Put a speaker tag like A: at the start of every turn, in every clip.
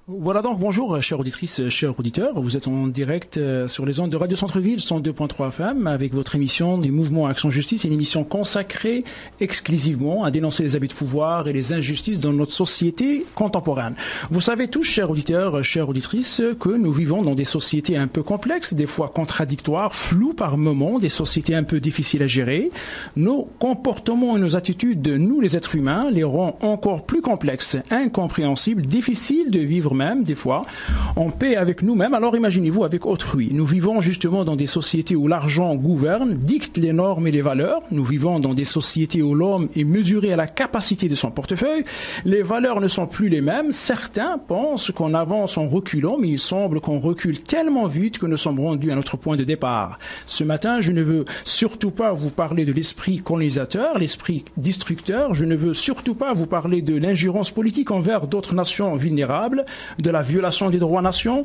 A: Voilà donc, bonjour chères auditrices, chers auditeurs. Vous êtes en direct sur les ondes de Radio Centre-Ville 102.3 FM avec votre émission du Mouvement Action Justice, une émission consacrée exclusivement à dénoncer les abus de pouvoir et les injustices dans notre société contemporaine. Vous savez tous, chers auditeurs, chères auditrices, que nous vivons dans des sociétés un peu complexes, des fois contradictoires, floues par moments, des sociétés un peu difficiles à gérer. Nos comportements et nos attitudes, nous les êtres humains, les rend encore plus complexes, incompréhensibles, difficiles de vivre même, des fois, en paix avec nous-mêmes. Alors imaginez-vous avec autrui. Nous vivons justement dans des sociétés où l'argent gouverne, dicte les normes et les valeurs. Nous vivons dans des sociétés où l'homme est mesuré à la capacité de son portefeuille. Les valeurs ne sont plus les mêmes. Certains pensent qu'on avance en reculant, mais il semble qu'on recule tellement vite que nous sommes rendus à notre point de départ. Ce matin, je ne veux surtout pas vous parler de l'esprit colonisateur, l'esprit destructeur. Je ne veux surtout pas vous parler de l'ingérence politique envers d'autres nations vulnérables, de la violation des droits nationaux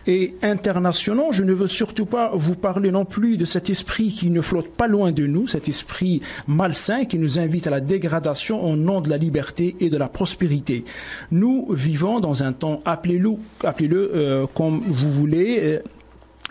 A: et internationaux. Je ne veux surtout pas vous parler non plus de cet esprit qui ne flotte pas loin de nous, cet esprit malsain qui nous invite à la dégradation au nom de la liberté et de la prospérité. Nous vivons dans un temps, appelez-le comme vous voulez.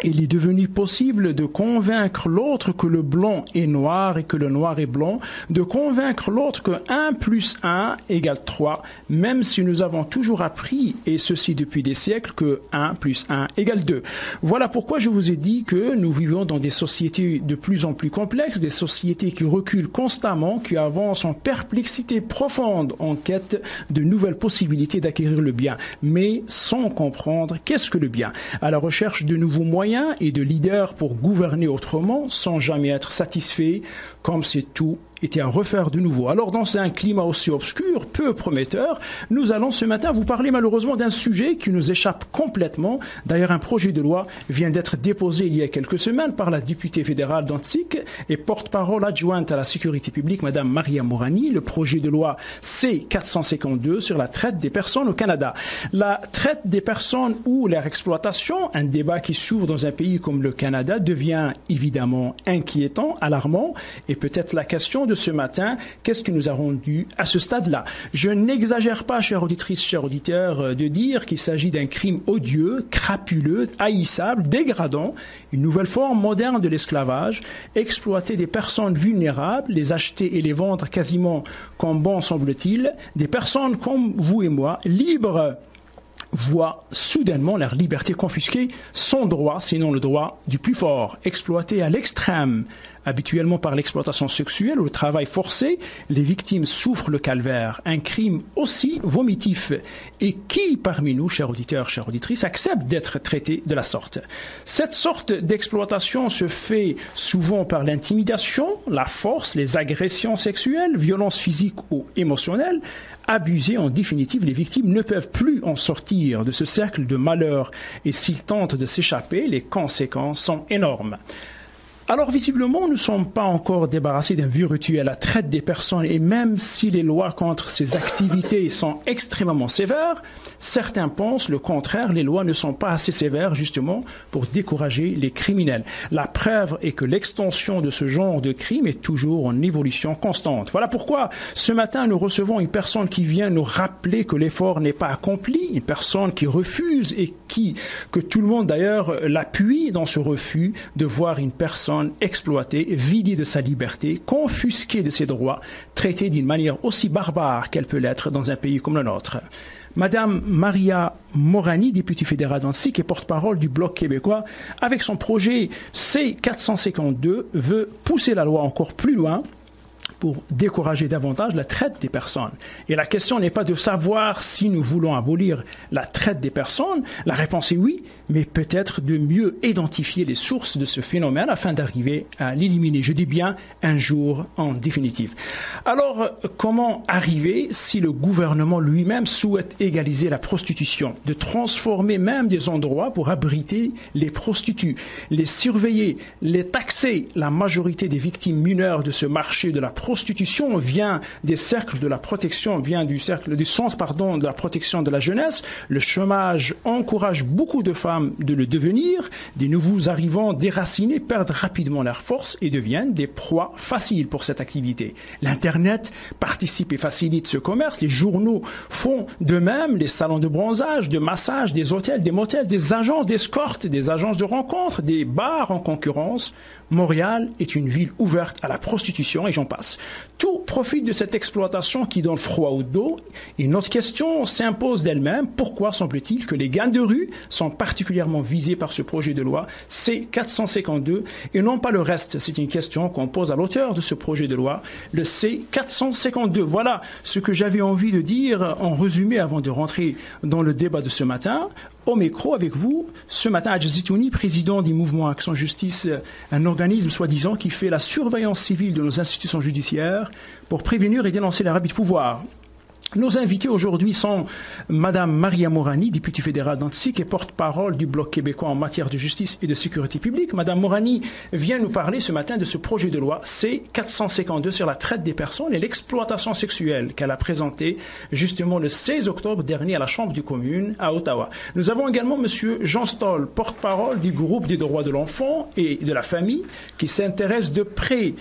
A: Il est devenu possible de convaincre l'autre que le blanc est noir et que le noir est blanc, de convaincre l'autre que 1 plus 1 égale 3, même si nous avons toujours appris, et ceci depuis des siècles, que 1 plus 1 égale 2. Voilà pourquoi je vous ai dit que nous vivons dans des sociétés de plus en plus complexes, des sociétés qui reculent constamment, qui avancent en perplexité profonde en quête de nouvelles possibilités d'acquérir le bien, mais sans comprendre qu'est-ce que le bien, à la recherche de nouveaux moyens et de leaders pour gouverner autrement sans jamais être satisfait, comme c'est tout était à refaire de nouveau. Alors dans un climat aussi obscur, peu prometteur, nous allons ce matin vous parler malheureusement d'un sujet qui nous échappe complètement. D'ailleurs, un projet de loi vient d'être déposé il y a quelques semaines par la députée fédérale d'Antique et porte-parole adjointe à la sécurité publique, Madame Maria Morani, le projet de loi C-452 sur la traite des personnes au Canada. La traite des personnes ou leur exploitation, un débat qui s'ouvre dans un pays comme le Canada, devient évidemment inquiétant, alarmant, et peut-être la question de ce matin, qu'est-ce qui nous a rendu à ce stade-là? Je n'exagère pas, chères auditrices, chers auditeurs, de dire qu'il s'agit d'un crime odieux, crapuleux, haïssable, dégradant, une nouvelle forme moderne de l'esclavage, exploiter des personnes vulnérables, les acheter et les vendre quasiment comme bon semble-t-il, des personnes comme vous et moi, libres, voient soudainement leur liberté confisquée, son droit, sinon le droit du plus fort, exploité à l'extrême. Habituellement par l'exploitation sexuelle ou le travail forcé, les victimes souffrent le calvaire, un crime aussi vomitif. Et qui parmi nous, chers auditeurs, chères auditrices, accepte d'être traité de la sorte? Cette sorte d'exploitation se fait souvent par l'intimidation, la force, les agressions sexuelles, violences physiques ou émotionnelles. Abusées, en définitive, les victimes ne peuvent plus en sortir de ce cercle de malheur et s'ils tentent de s'échapper, les conséquences sont énormes. Alors visiblement, nous ne sommes pas encore débarrassés d'un vieux rituel, la traite des personnes, et même si les lois contre ces activités sont extrêmement sévères, certains pensent le contraire, les lois ne sont pas assez sévères justement pour décourager les criminels. La preuve est que l'extension de ce genre de crime est toujours en évolution constante. Voilà pourquoi ce matin nous recevons une personne qui vient nous rappeler que l'effort n'est pas accompli, une personne qui refuse et que tout le monde d'ailleurs l'appuie dans ce refus de voir une personne exploitée, vidée de sa liberté, confisquée de ses droits, traitée d'une manière aussi barbare qu'elle peut l'être dans un pays comme le nôtre. Madame Maria Morani, députée fédérale d'Antique et porte-parole du Bloc québécois, avec son projet C-452, veut pousser la loi encore plus loin pour décourager davantage la traite des personnes. Et la question n'est pas de savoir si nous voulons abolir la traite des personnes. La réponse est oui, mais peut-être de mieux identifier les sources de ce phénomène afin d'arriver à l'éliminer. Je dis bien un jour en définitive. Alors, comment arriver si le gouvernement lui-même souhaite égaliser la prostitution, de transformer même des endroits pour abriter les prostituées, les surveiller, les taxer? La majorité des victimes mineures de ce marché de la prostitution prostitution vient des cercles de la protection, vient du centre de la protection de la jeunesse. Le chômage encourage beaucoup de femmes de le devenir. Des nouveaux arrivants déracinés perdent rapidement leur force et deviennent des proies faciles pour cette activité. L'Internet participe et facilite ce commerce. Les journaux font de même. Les salons de bronzage, de massage, des hôtels, des motels, des agences d'escorte, des agences de rencontres, des bars en concurrence. Montréal est une ville ouverte à la prostitution et j'en passe. Tout profite de cette exploitation qui donne froid au dos. Et notre question s'impose d'elle-même. Pourquoi semble-t-il que les gangs de rue sont particulièrement visés par ce projet de loi C-452 et non pas le reste? C'est une question qu'on pose à l'auteur de ce projet de loi, le C-452. Voilà ce que j'avais envie de dire en résumé avant de rentrer dans le débat de ce matin. Au micro avec vous, ce matin, Hadj Zitouni, président du mouvement Action Justice, un organisme soi-disant qui fait la surveillance civile de nos institutions judiciaires pour prévenir et dénoncer les rabais de pouvoir. Nos invités aujourd'hui sont Madame Maria Morani, députée fédérale d'Antique et porte-parole du Bloc québécois en matière de justice et de sécurité publique. Madame Morani vient nous parler ce matin de ce projet de loi C-452 sur la traite des personnes et l'exploitation sexuelle qu'elle a présenté justement le 16 octobre dernier à la Chambre des communes à Ottawa. Nous avons également Monsieur Jean Stoll, porte-parole du groupe des droits de l'enfant et de la famille qui s'intéresse de près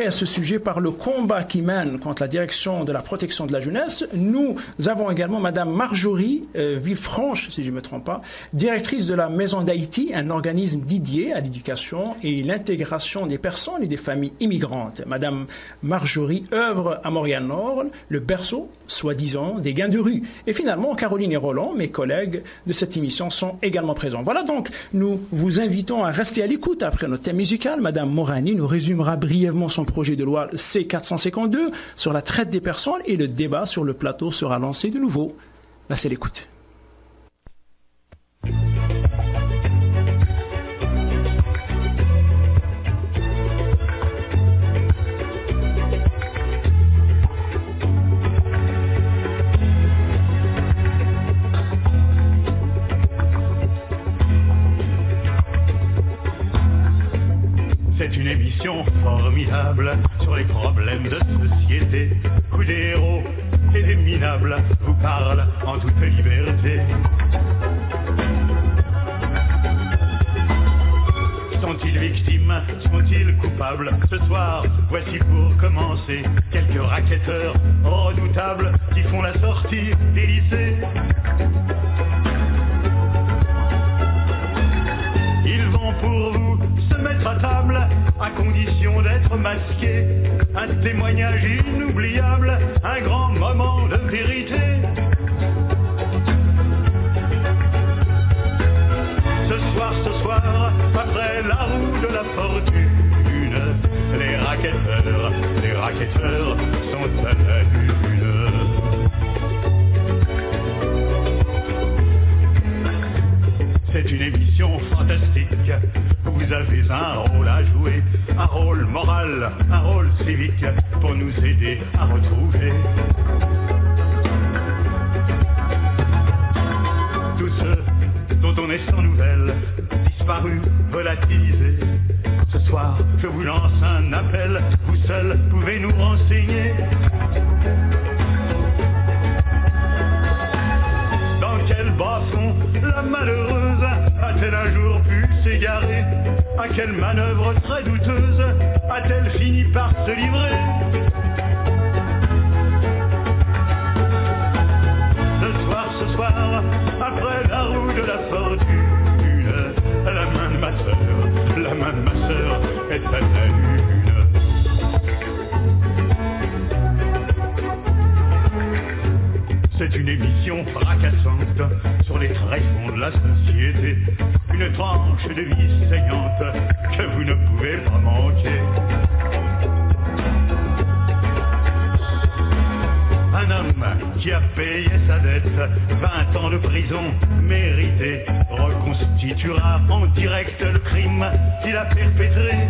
A: à ce sujet par le combat qu'il mène contre la direction de la protection de la jeunesse. Nous avons également Madame Marjorie Villefranche, si je ne me trompe pas, directrice de la Maison d'Haïti, un organisme dédié à l'éducation et l'intégration des personnes et des familles immigrantes. Madame Marjorie œuvre à Montréal-Nord, le berceau, soi-disant, des gains de rue. Et finalement, Caroline et Roland, mes collègues de cette émission, sont également présents. Voilà donc, nous vous invitons à rester à l'écoute après notre thème musical. Madame Morani nous résumera brièvement son projet de loi C-452 sur la traite des personnes et le débat sur le plateau sera lancé de nouveau. Là, c'est l'écoute.
B: C'est une émission formidable sur les problèmes de société où des héros et des minables vous parlent en toute liberté. Sont-ils victimes? Sont-ils coupables? Ce soir, voici pour commencer quelques racketteurs redoutables qui font la sortie des lycées. Ils vont pour vous se mettre à table à condition d'être masqués. Un témoignage inoubliable, un grand moment de vérité. Ce soir, après la roue de la fortune, les racketteurs sont à la lune. C'est une émission fantastique. Vous avez un rôle à jouer, un rôle moral, un rôle civique pour nous aider à retrouver tous ceux dont on est sans nouvelles, disparus, volatilisés. Ce soir, je vous lance un appel, vous seuls pouvez nous renseigner. Dans quel bas-fond la malheureuse a-t-elle un jour pu s'égarer? À quelle manœuvre très douteuse a-t-elle fini par se livrer? Ce soir, après la roue de la fortune, la main de ma sœur est à la lune. C'est une émission fracassante sur les tréfonds de la société, une tranche de vie saignante que vous ne pouvez pas manquer. Un homme qui a payé sa dette, 20 ans de prison mérité, reconstituera en direct le crime qu'il a perpétré.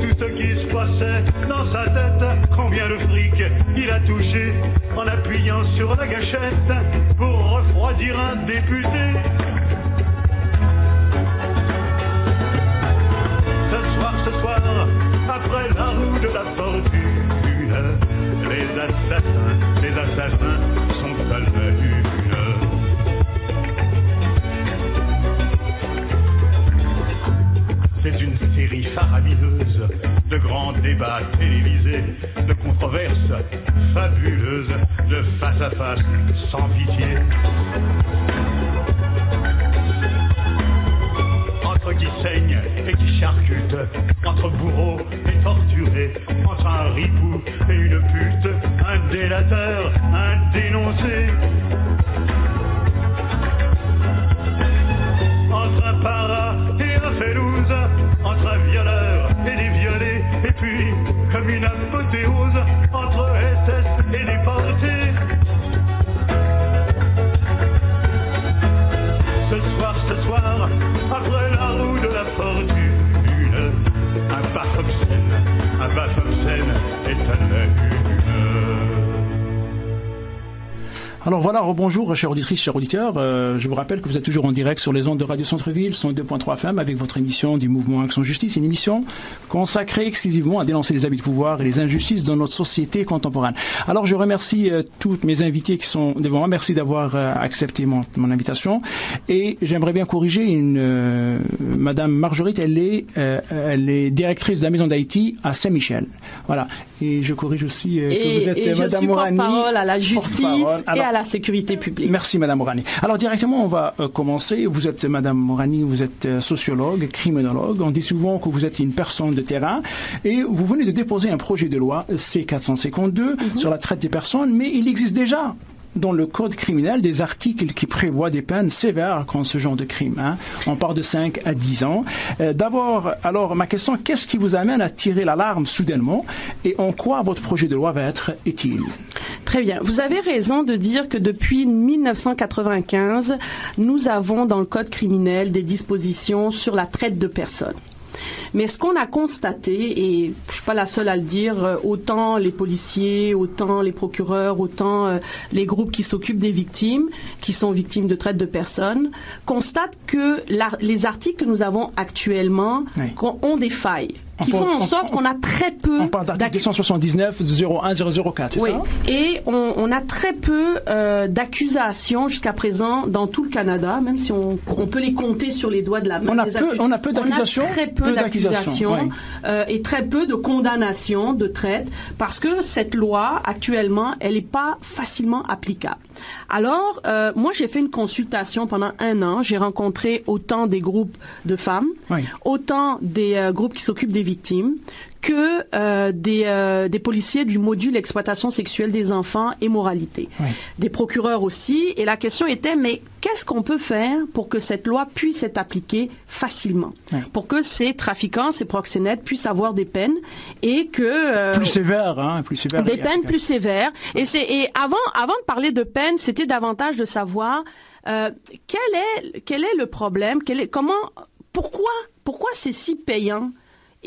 B: Tout ce qui se passait dans sa tête, combien de fric il a touché en appuyant sur la gâchette pour refroidir un député. après la roue de la fortune. Les assassins sont à la une. C'est une série faramineuse de grands débats télévisés, de controverses fabuleuses, de face à face sans pitié. Entre qui saigne et qui charcute, entre bourreaux et torturés, entre un ripou et une pute, un délateur, un dénoncé. Entre un para et un félouse, entre un violeur et des violés, et puis, comme une apothéose, entre SS et déportés. Ce soir, après la roue de la fortune, un baf obscène est à la une.
A: Alors voilà, rebonjour, chers auditrices, chers auditeurs. Je vous rappelle que vous êtes toujours en direct sur les ondes de Radio Centre-Ville, 102.3 FM, avec votre émission du Mouvement Action Justice, une émission consacrée exclusivement à dénoncer les abus de pouvoir et les injustices dans notre société contemporaine. Alors je remercie toutes mes invités qui sont devant moi. Merci d'avoir accepté mon invitation. Et j'aimerais bien corriger Madame Marguerite, elle est directrice de la Maison d'Haïti à Saint-Michel. Voilà. Et je corrige aussi que vous êtes Madame Morani.
C: Et je suis porte-parole à la justice et à la sécurité publique.
A: Merci Madame Morani. Alors directement, on va commencer. Vous êtes Madame Morani, vous êtes sociologue, criminologue. On dit souvent que vous êtes une personne de terrain et vous venez de déposer un projet de loi C-452 sur la traite des personnes, mais il existe déjà dans le code criminel des articles qui prévoient des peines sévères contre ce genre de crime. Hein. On part de 5 à 10 ans. D'abord, alors ma question, qu'est-ce qui vous amène à tirer l'alarme soudainement et en quoi votre projet de loi va être utile?
C: Très bien. Vous avez raison de dire que depuis 1995, nous avons dans le code criminel des dispositions sur la traite de personnes. Mais ce qu'on a constaté, et je suis pas la seule à le dire, autant les policiers, autant les procureurs, autant les groupes qui s'occupent des victimes, qui sont victimes de traite de personnes, constatent que les articles que nous avons actuellement ont des failles. Qui font en sorte qu'on a très peu...
A: On parle d'article 279 01 004, c'est ça?
C: Et on a très peu d'accusations jusqu'à présent dans tout le Canada, même si on peut les compter sur les doigts de la main.
A: On a peu d'accusations.
C: On a très peu d'accusations et très peu de condamnations de traite parce que cette loi, actuellement, elle n'est pas facilement applicable. Alors, moi, j'ai fait une consultation pendant 1 an. J'ai rencontré autant des groupes de femmes, autant des groupes qui s'occupent des victimes, que des policiers du module exploitation sexuelle des enfants et moralité. Des procureurs aussi. Et la question était, mais qu'est-ce qu'on peut faire pour que cette loi puisse être appliquée facilement? Pour que ces trafiquants, ces proxénètes puissent avoir des peines et que...
A: plus sévères, hein, plus sévères.
C: Des peines plus sévères. Et avant de parler de peines, c'était davantage de savoir quel est le problème, pourquoi c'est si payant?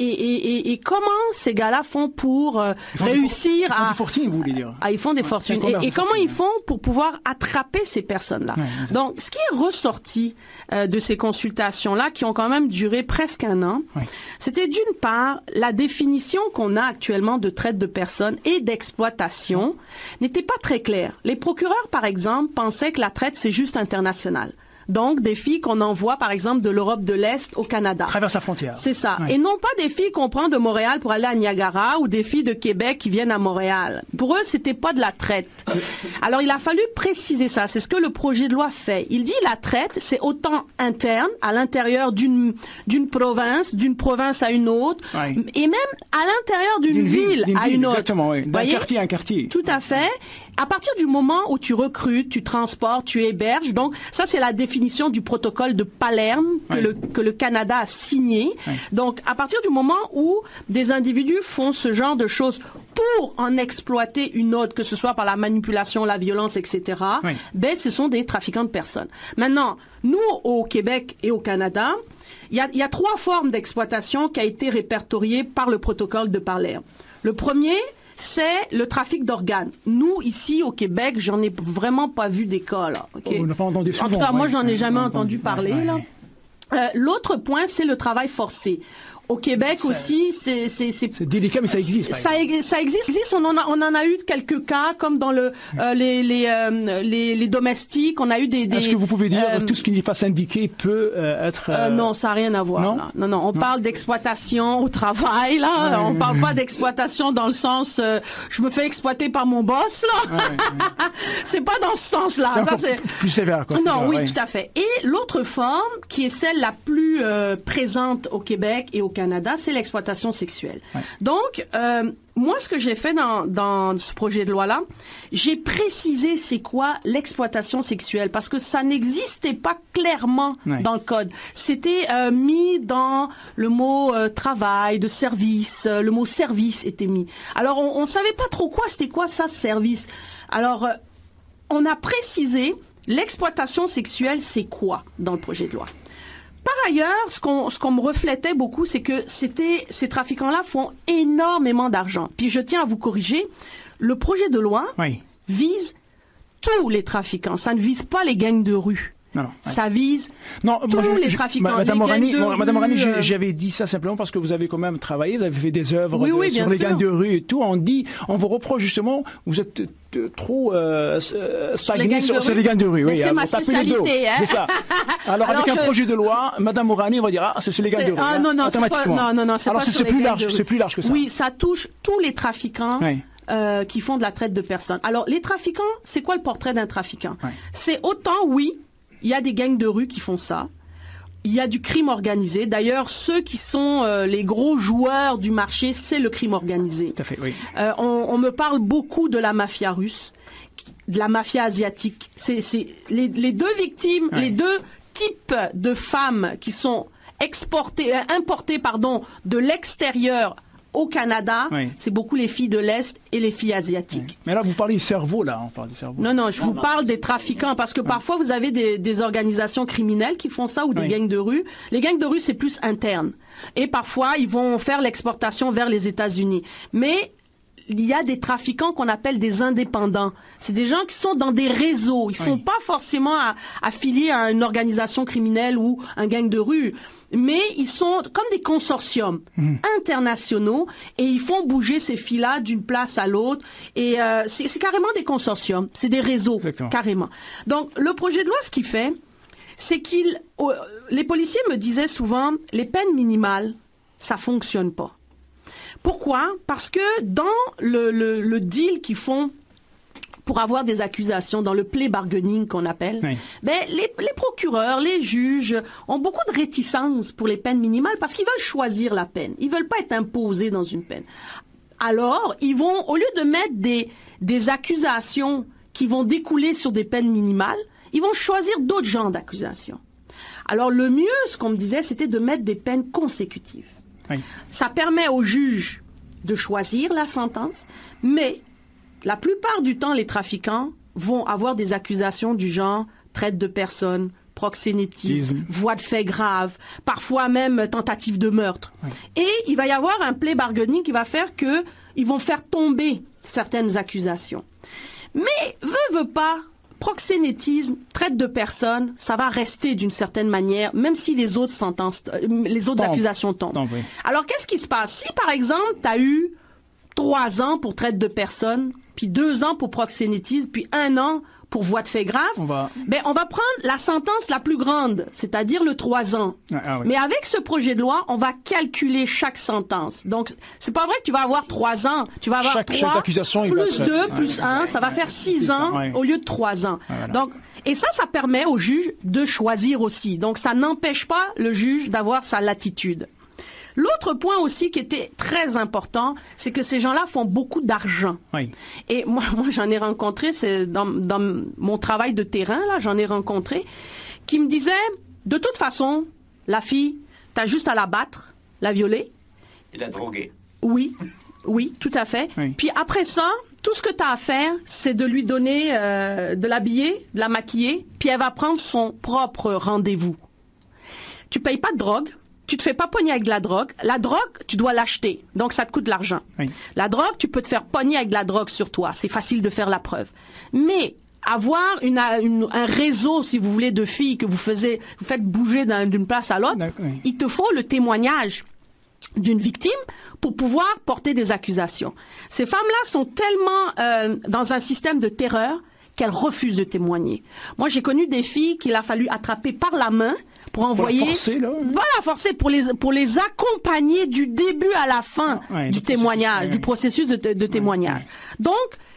C: Et comment ces gars-là font pour réussir
A: à... Ils font des fortunes, vous voulez dire.
C: Ils font des fortunes. Et comment ils font pour pouvoir attraper ces personnes-là? Donc, ce qui est ressorti de ces consultations-là, qui ont quand même duré presque 1 an, c'était d'une part, la définition qu'on a actuellement de traite de personnes et d'exploitation n'était pas très claire. Les procureurs, par exemple, pensaient que la traite, c'est juste international. Donc, des filles qu'on envoie, par exemple, de l'Europe de l'Est au Canada.
A: Traverse la frontière.
C: C'est ça. Et non pas des filles qu'on prend de Montréal pour aller à Niagara ou des filles de Québec qui viennent à Montréal. Pour eux, c'était pas de la traite. Alors, il a fallu préciser ça. C'est ce que le projet de loi fait. Il dit la traite, c'est autant interne, à l'intérieur d'une province à une autre, et même à l'intérieur d'une ville à une autre.
A: Exactement, oui. D'un quartier à un quartier.
C: Tout à fait. À partir du moment où tu recrutes, tu transportes, tu héberges, donc ça, c'est la définition du protocole de Palerme que le Canada a signé. Donc, à partir du moment où des individus font ce genre de choses pour en exploiter une autre, que ce soit par la manipulation, la violence, etc., ben, ce sont des trafiquants de personnes. Maintenant, nous, au Québec et au Canada, il y a 3 formes d'exploitation qui a été répertoriées par le protocole de Palerme. Le premier, c'est le trafic d'organes. Nous, ici, au Québec, j'en ai vraiment pas vu des cas, là.
A: On n'a pas entendu souvent.
C: En tout cas, moi, j'en ai jamais entendu parler, là. L'autre point, c'est le travail forcé. Au Québec aussi, c'est
A: délicat, mais ça existe.
C: Ça existe. On en a eu quelques cas, comme dans les domestiques. On a eu des.
A: Est-ce que vous pouvez dire tout ce qui n'est pas syndiqué peut être
C: non, ça n'a rien à voir. Non. On parle d'exploitation au travail là. On parle pas d'exploitation dans le sens je me fais exploiter par mon boss là. C'est pas dans ce sens-là.
A: Ça c'est plus sévère. Quoi,
C: non, oui, tout à fait. Et l'autre forme, qui est celle la plus présente au Québec et au Canada, c'est l'exploitation sexuelle. Ouais. Donc, moi, ce que j'ai fait dans ce projet de loi-là, j'ai précisé c'est quoi l'exploitation sexuelle, parce que ça n'existait pas clairement dans le code. C'était mis dans le mot travail, de service, le mot service était mis. Alors, on savait pas trop c'était quoi ça, service. Alors, on a précisé l'exploitation sexuelle, c'est quoi dans le projet de loi. Par ailleurs, ce qu'on me reflétait beaucoup, c'est que ces trafiquants-là font énormément d'argent. Puis je tiens à vous corriger, le projet de loi vise tous les trafiquants. Ça ne vise pas les gangs de rue. Non, ça vise tous les trafiquants.
A: Madame Morani, j'avais dit ça simplement parce que vous avez quand même travaillé, vous avez fait des œuvres sur les gangs de rue et tout. On vous reproche justement, vous êtes trop stagné sur les gangs de rue.
C: Oui, c'est ma spécialité.
A: C'est ça. Alors avec un projet de loi, Madame Morani, on va dire c'est les gangs de rue.
C: Ah non, c'est pas
A: plus large. C'est plus large que ça.
C: Oui, ça touche tous les trafiquants. Qui font de la traite de personnes. Alors les trafiquants, c'est quoi le portrait d'un trafiquant? C'est autant il y a des gangs de rue qui font ça. Il y a du crime organisé. D'ailleurs, ceux qui sont les gros joueurs du marché, c'est le crime organisé.
A: Tout à fait, oui.
C: On me parle beaucoup de la mafia russe, de la mafia asiatique. C'est les deux victimes, les deux types de femmes qui sont importées de l'extérieur au Canada, c'est beaucoup les filles de l'Est et les filles asiatiques.
A: Mais là, vous parlez du cerveau, là. On parle du cerveau.
C: Non, je vous parle des trafiquants, parce que parfois, vous avez des organisations criminelles qui font ça, ou des gangs de rue. Les gangs de rue, c'est plus interne. Et parfois, ils vont faire l'exportation vers les États-Unis. Mais il y a des trafiquants qu'on appelle des indépendants. C'est des gens qui sont dans des réseaux. Ils sont pas forcément affiliés à une organisation criminelle ou un gang de rue. Mais ils sont comme des consortiums internationaux et ils font bouger ces filles-là d'une place à l'autre. Et c'est carrément des consortiums, c'est des réseaux, carrément. Donc, le projet de loi, ce qu'il fait, c'est les policiers me disaient souvent, les peines minimales, ça fonctionne pas. Pourquoi? Parce que dans le deal qu'ils font pour avoir des accusations, dans le plea bargaining qu'on appelle, les procureurs, les juges ont beaucoup de réticence pour les peines minimales parce qu'ils veulent choisir la peine. Ils veulent pas être imposés dans une peine. Alors, ils vont, au lieu de mettre des accusations qui vont découler sur des peines minimales, ils vont choisir d'autres genres d'accusations. Alors, le mieux, ce qu'on me disait, c'était de mettre des peines consécutives. Ça permet aux juges de choisir la sentence, mais la plupart du temps, les trafiquants vont avoir des accusations du genre traite de personnes, proxénétisme, voies de fait grave, parfois même tentative de meurtre. Et il va y avoir un plea bargaining qui va faire que ils vont faire tomber certaines accusations. Mais veut pas, proxénétisme, traite de personnes, ça va rester d'une certaine manière, même si les autres accusations tombent. Alors, qu'est-ce qui se passe? Si, par exemple, tu as eu 3 ans pour traite de personnes, puis 2 ans pour proxénétisme, puis 1 an pour voie de fait grave, on va prendre la sentence la plus grande, c'est-à-dire le 3 ans. Mais avec ce projet de loi, on va calculer chaque sentence. Donc, c'est pas vrai que tu vas avoir 3 ans. Tu vas avoir 3 plus 2 plus 1, ça va faire 6 ans au lieu de 3 ans. Donc, et ça permet au juge de choisir aussi. Donc, ça n'empêche pas le juge d'avoir sa latitude. L'autre point aussi qui était très important, c'est que ces gens-là font beaucoup d'argent. Et moi j'en ai rencontré, c'est dans mon travail de terrain, là, j'en ai rencontré, qui me disaient, de toute façon, la fille, t'as juste à la battre, la violer.
D: Et la droguer.
C: Oui, tout à fait. Puis après ça, tout ce que t'as à faire, c'est de lui donner, de l'habiller, de la maquiller, puis elle va prendre son propre rendez-vous. Tu payes pas de drogue. Tu te fais pas pogner avec de la drogue. La drogue, tu dois l'acheter. Donc, ça te coûte de l'argent. La drogue, tu peux te faire pogner avec de la drogue sur toi. C'est facile de faire la preuve. Mais avoir un réseau, si vous voulez, de filles que vous faites bouger d'une place à l'autre, il te faut le témoignage d'une victime pour pouvoir porter des accusations. Ces femmes-là sont tellement dans un système de terreur qu'elles refusent de témoigner. Moi, j'ai connu des filles qu'il a fallu attraper par la main pour envoyer... forcer, pour les accompagner du début à la fin du témoignage, du processus de témoignage. Donc,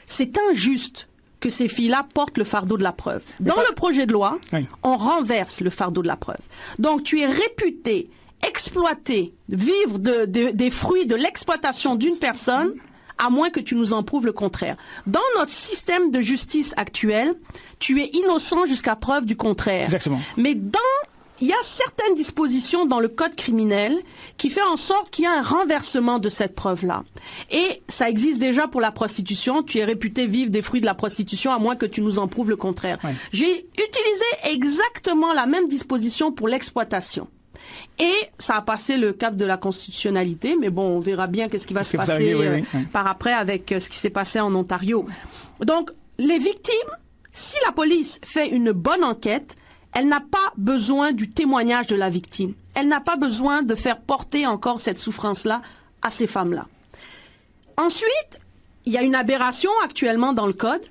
C: c'est injuste que ces filles-là portent le fardeau de la preuve. Dans le projet de loi, on renverse le fardeau de la preuve. Donc, tu es réputé exploiter, vivre des fruits de l'exploitation d'une personne, à moins que tu nous en prouves le contraire. Dans notre système de justice actuel, tu es innocent jusqu'à preuve du contraire.
A: Exactement.
C: Mais il y a certaines dispositions dans le code criminel qui fait en sorte qu'il y a un renversement de cette preuve-là. Et ça existe déjà pour la prostitution. Tu es réputé vivre des fruits de la prostitution à moins que tu nous en prouves le contraire. Ouais. J'ai utilisé exactement la même disposition pour l'exploitation. Et ça a passé le cap de la constitutionnalité, mais bon, on verra bien qu'est-ce qui va se passer par après avec ce qui s'est passé en Ontario. Donc, les victimes, si la police fait une bonne enquête, elle n'a pas besoin du témoignage de la victime. Elle n'a pas besoin de faire porter encore cette souffrance-là à ces femmes-là. Ensuite, il y a une aberration actuellement dans le code,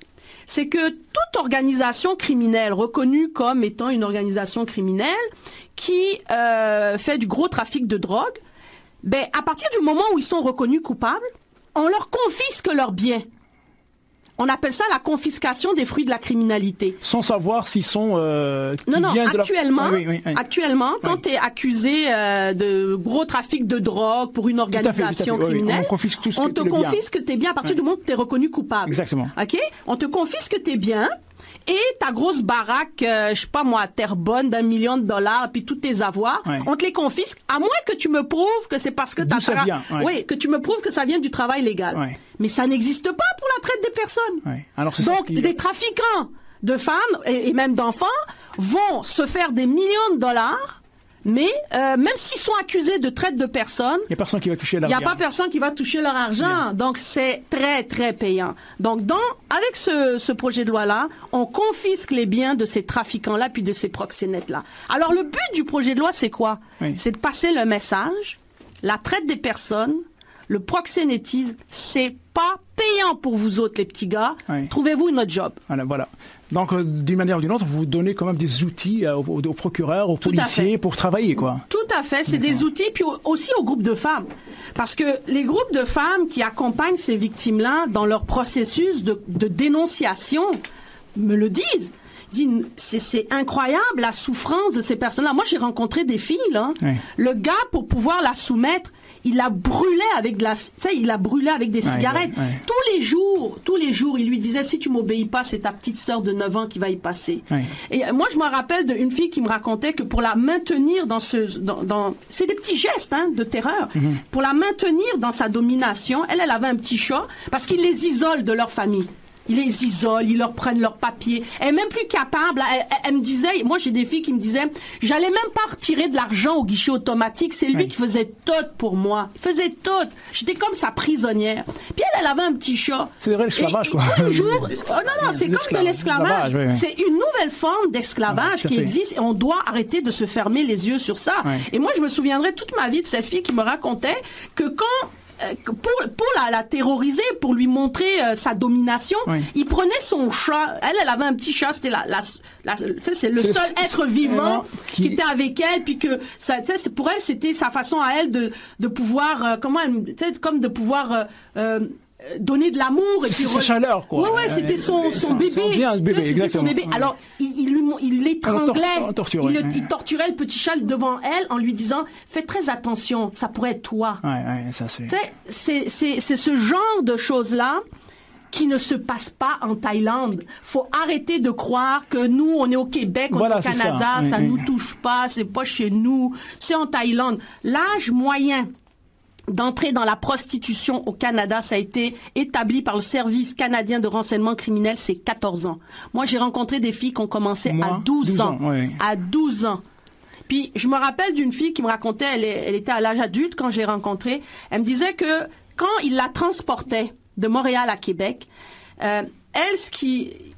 C: c'est que toute organisation criminelle reconnue comme étant une organisation criminelle qui fait du gros trafic de drogue, ben, à partir du moment où ils sont reconnus coupables, on leur confisque leurs biens. On appelle ça la confiscation des fruits de la criminalité.
A: Sans savoir s'ils sont...
C: Actuellement, quand tu es accusé de gros trafic de drogue pour une organisation criminelle, on te confisque tes biens à partir du moment où tu es reconnu coupable.
A: Exactement.
C: Okay? On te confisque tes biens et ta grosse baraque, je sais pas moi, Terrebonne d'1 million de dollars, puis tous tes avoirs, on te les confisque, à moins que tu me prouves que c'est parce que que tu me prouves que ça vient du travail légal. Ouais. Mais ça n'existe pas pour la traite des personnes. Ouais. Alors, donc, des trafiquants de femmes et même d'enfants vont se faire des millions de dollars, mais même s'ils sont accusés de traite de personnes,
A: il n'y a personne qui va toucher leur argent.
C: Il n'y a pas personne qui va toucher leur argent. Bien. Donc, c'est très, très payant. Donc, avec ce projet de loi-là, on confisque les biens de ces trafiquants-là puis de ces proxénètes-là. Alors, le but du projet de loi, c'est quoi? C'est de passer le message, la traite des personnes, le proxénétisme, c'est pas payant pour vous autres, les petits gars. Trouvez-vous une autre job.
A: Voilà. Donc, d'une manière ou d'une autre, vous donnez quand même des outils aux procureurs, aux policiers pour travailler, quoi.
C: Tout à fait. C'est des outils, puis aussi aux groupes de femmes. Parce que les groupes de femmes qui accompagnent ces victimes-là dans leur processus de dénonciation me le disent. C'est incroyable la souffrance de ces personnes-là. Moi, j'ai rencontré des filles, là. Le gars, pour pouvoir la soumettre, il la brûlait avec des cigarettes. Tous les jours, il lui disait, si tu m'obéis pas, c'est ta petite sœur de 9 ans qui va y passer. Et moi, je me rappelle d'une fille qui me racontait que pour la maintenir c'est des petits gestes, de terreur. Pour la maintenir dans sa domination, elle avait un petit chat parce qu'il les isole de leur famille. Ils les isolent, ils leur prennent leurs papiers. Elle est même plus capable. Elle me disait, moi j'ai des filles qui me disaient, j'allais même pas retirer de l'argent au guichet automatique. C'est lui qui faisait tout pour moi. Il faisait tout. J'étais comme sa prisonnière. Puis elle avait un petit chat.
A: C'est de l'esclavage, quoi.
C: Tous les jours, c'est comme de l'esclavage. C'est une nouvelle forme d'esclavage qui existe et on doit arrêter de se fermer les yeux sur ça. Et moi je me souviendrai toute ma vie de cette fille qui me racontait que quand pour la terroriser, pour lui montrer sa domination, il prenait son chat. Elle avait un petit chat, c'était c'est le seul être vivant qui était avec elle, puis que ça, pour elle, c'était sa façon à elle de pouvoir, comme de pouvoir donner de l'amour.
A: C'est sa chaleur, quoi.
C: Ouais, c'était son bébé. Son bébé. Alors, il l'étranglait. Il torturait le petit chat devant elle en lui disant, fais très attention, ça pourrait être toi.
A: Ça
C: c'est ce genre de choses-là qui ne se passe pas en Thaïlande. Faut arrêter de croire que nous, on est au Québec, on est au Canada, ça nous touche pas, c'est pas chez nous, c'est en Thaïlande. L'âge moyen d'entrer dans la prostitution au Canada, ça a été établi par le Service canadien de renseignement criminel, c'est 14 ans. Moi, j'ai rencontré des filles qui ont commencé à 12 ans. À 12 ans. Puis, je me rappelle d'une fille qui me racontait, elle était à l'âge adulte quand j'ai rencontré, elle me disait que quand il la transportait de Montréal à Québec, il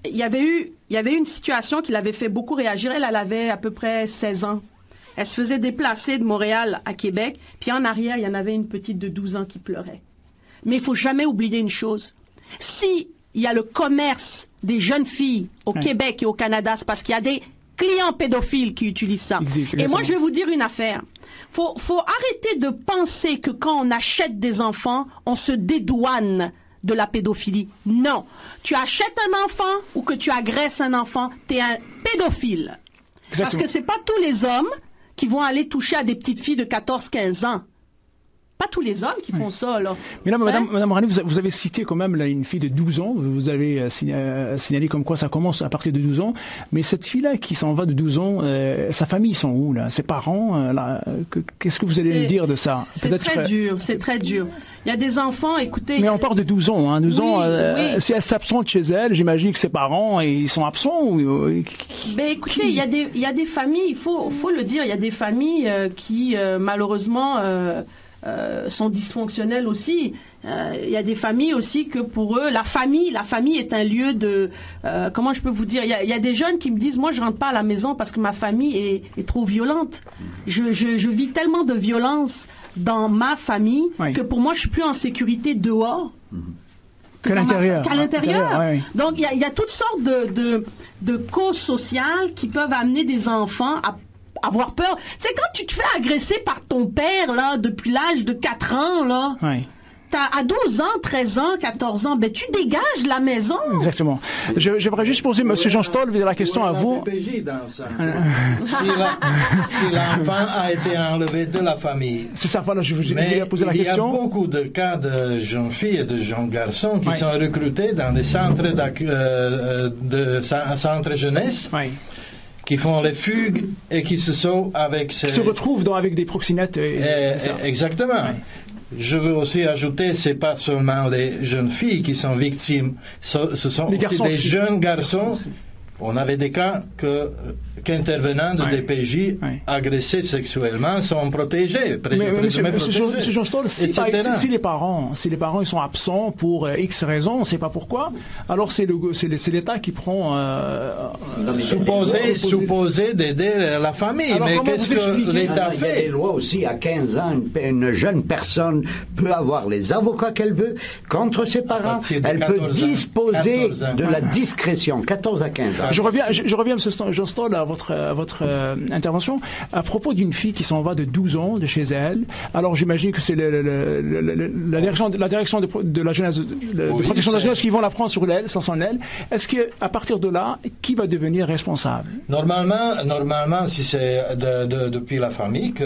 C: y avait eu une situation qui l'avait fait beaucoup réagir. Elle avait à peu près 16 ans. Elle se faisait déplacer de Montréal à Québec, puis en arrière, il y en avait une petite de 12 ans qui pleurait. Mais il faut jamais oublier une chose. Si il y a le commerce des jeunes filles au Québec et au Canada, c'est parce qu'il y a des clients pédophiles qui utilisent ça. Et moi, je vais vous dire une affaire. Faut arrêter de penser que quand on achète des enfants, on se dédouane de la pédophilie. Non. Tu achètes un enfant ou que tu agresses un enfant, t'es un pédophile. Exactement. Parce que c'est pas tous les hommes qui vont aller toucher à des petites filles de 14-15 ans. Pas tous les hommes qui font ça, là.
A: Mais là, Madame Rani, vous avez cité quand même là, une fille de 12 ans. Vous avez signalé comme quoi ça commence à partir de 12 ans. Mais cette fille-là qui s'en va de 12 ans, sa famille, ils sont où, là? Ses parents, qu'est-ce que vous allez nous dire de ça?
C: C'est très dur, c'est très dur. Il y a des enfants, écoutez...
A: Mais on parle de 12 ans, hein. 12 ans, si elle s'absente chez elle, j'imagine que ses parents, ils sont absents
C: Ben écoutez, il y a des familles, il faut le dire, il y a des familles qui, malheureusement... sont dysfonctionnels aussi. Il y a des familles aussi que pour eux, la famille est un lieu de... comment je peux vous dire? Il y a des jeunes qui me disent, moi je rentre pas à la maison parce que ma famille est trop violente. Je vis tellement de violence dans ma famille que pour moi je suis plus en sécurité dehors.
A: Qu'à l'intérieur.
C: Donc il y a toutes sortes de causes sociales qui peuvent amener des enfants à avoir peur. C'est quand tu te fais agresser par ton père, là, depuis l'âge de 4 ans, là. À 12 ans, 13 ans, 14 ans, ben tu dégages de la maison.
A: Exactement. J'aimerais juste poser, M. Jean Stoll, la question à vous.
D: DPJ dans ça. Si l'enfant a été enlevé de la famille.
A: C'est ça, voilà, je vais poser la question.
D: Il y a beaucoup de cas de jeunes filles et de jeunes garçons qui sont recrutés dans des centres centres jeunesse. Qui font les fugues et qui se sauvent avec
A: qui se retrouvent avec des proxénètes.
D: Exactement. Je veux aussi ajouter, c'est pas seulement les jeunes filles qui sont victimes, ce sont aussi des jeunes garçons. On avait des cas qu'intervenants de DPJ agressés sexuellement sont protégés.
A: Mais M. Jean Stoll, si les parents ils sont absents pour X raisons, on ne sait pas pourquoi, alors c'est l'État qui prend...
D: supposé d'aider la famille. Alors, mais qu'est-ce que l'État fait?
E: Il y a des lois aussi, à 15 ans, une jeune personne peut avoir les avocats qu'elle veut contre ses parents. Elle peut disposer de la discrétion, 14 à 15 ans.
A: Je reviens, M. Jean Stoll, à votre intervention, à propos d'une fille qui s'en va de 12 ans de chez elle. Alors j'imagine que c'est la direction de la jeunesse, de protection de la jeunesse qui vont la prendre sur l'aile, sans son aile. Est-ce qu'à partir de là, qui va devenir responsable?
D: Normalement, si c'est depuis la famille que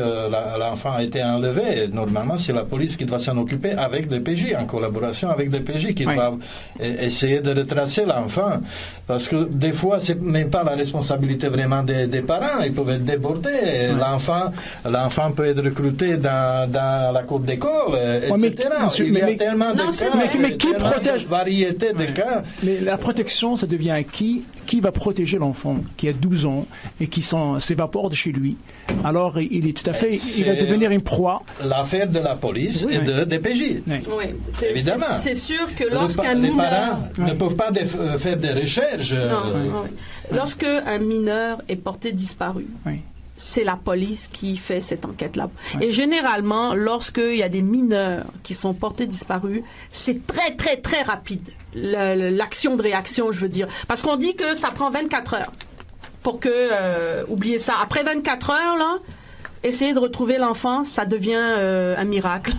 D: l'enfant a été enlevé, normalement c'est la police qui doit s'en occuper avec des PJ, en collaboration avec des PJ, qui doivent essayer de retracer l'enfant. Parce que des fois, c'est même pas la responsabilité vraiment des parents, ils peuvent être débordés. L'enfant peut être recruté dans la cour d'école, etc. Il y a tellement de cas,
A: mais qui protège
D: variété de cas.
A: Mais la protection, ça devient à qui va protéger l'enfant qui a 12 ans et qui s'évapore de chez lui? Alors, il est tout à fait, il va devenir une proie.
D: L'affaire de la police et de DPJ. Évidemment.
C: C'est sûr que lorsqu'un
D: mineur... Les parents ne peuvent pas faire des recherches.
C: Lorsque un mineur est porté disparu, c'est la police qui fait cette enquête-là. Et généralement, lorsqu'il y a des mineurs qui sont portés disparus, c'est très, très, très rapide. L'action de réaction, je veux dire. Parce qu'on dit que ça prend 24 heures pour que... oubliez ça. Après 24 heures, là, essayer de retrouver l'enfant, ça devient un miracle.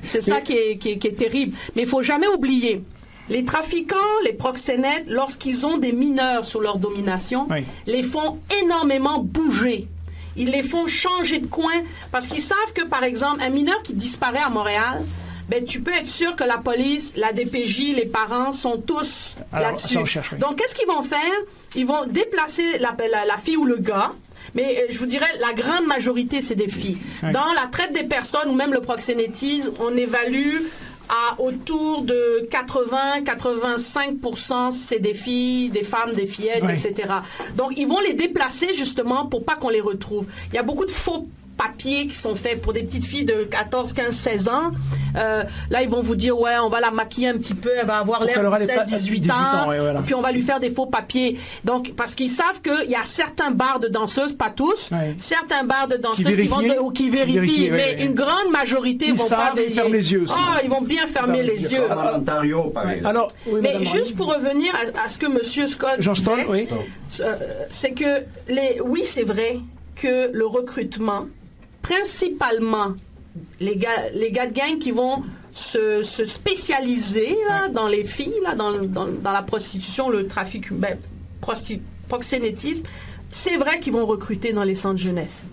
C: C'est ça qui est terrible. Mais il ne faut jamais oublier... Les trafiquants, les proxénètes, lorsqu'ils ont des mineurs sous leur domination, les font énormément bouger. Ils les font changer de coin parce qu'ils savent que, par exemple, un mineur qui disparaît à Montréal, ben, tu peux être sûr que la police, la DPJ, les parents sont tous là-dessus. Donc, qu'est-ce qu'ils vont faire? Ils vont déplacer la fille ou le gars. Mais je vous dirais, la grande majorité, c'est des filles. Dans la traite des personnes ou même le proxénétisme, on évalue... à autour de 80-85%, c'est des filles, des femmes, des fillettes, etc. Donc, ils vont les déplacer justement pour pas qu'on les retrouve. Il y a beaucoup de faux papiers qui sont faits pour des petites filles de 14, 15, 16 ans. Là, ils vont vous dire, ouais, on va la maquiller un petit peu, elle va avoir l'air de 17, 18 ans, ouais, voilà. Puis on va lui faire des faux papiers. Donc, parce qu'ils savent qu'il y a certains bars de danseuses, pas tous, certains bars de danseuses qui vérifient, mais une grande majorité vont pas vérifier.
A: Fermer les yeux aussi.
C: Ils vont bien fermer les yeux.
E: En Ontario, par exemple.
A: Alors,
C: mais juste pour revenir à ce que M. Scott disait, c'est que, oui, c'est vrai que le recrutement, principalement, les gars de gang qui vont se spécialiser là, dans les filles, là, dans la prostitution, le trafic, proxénétisme, c'est vrai qu'ils vont recruter dans les centres jeunesse.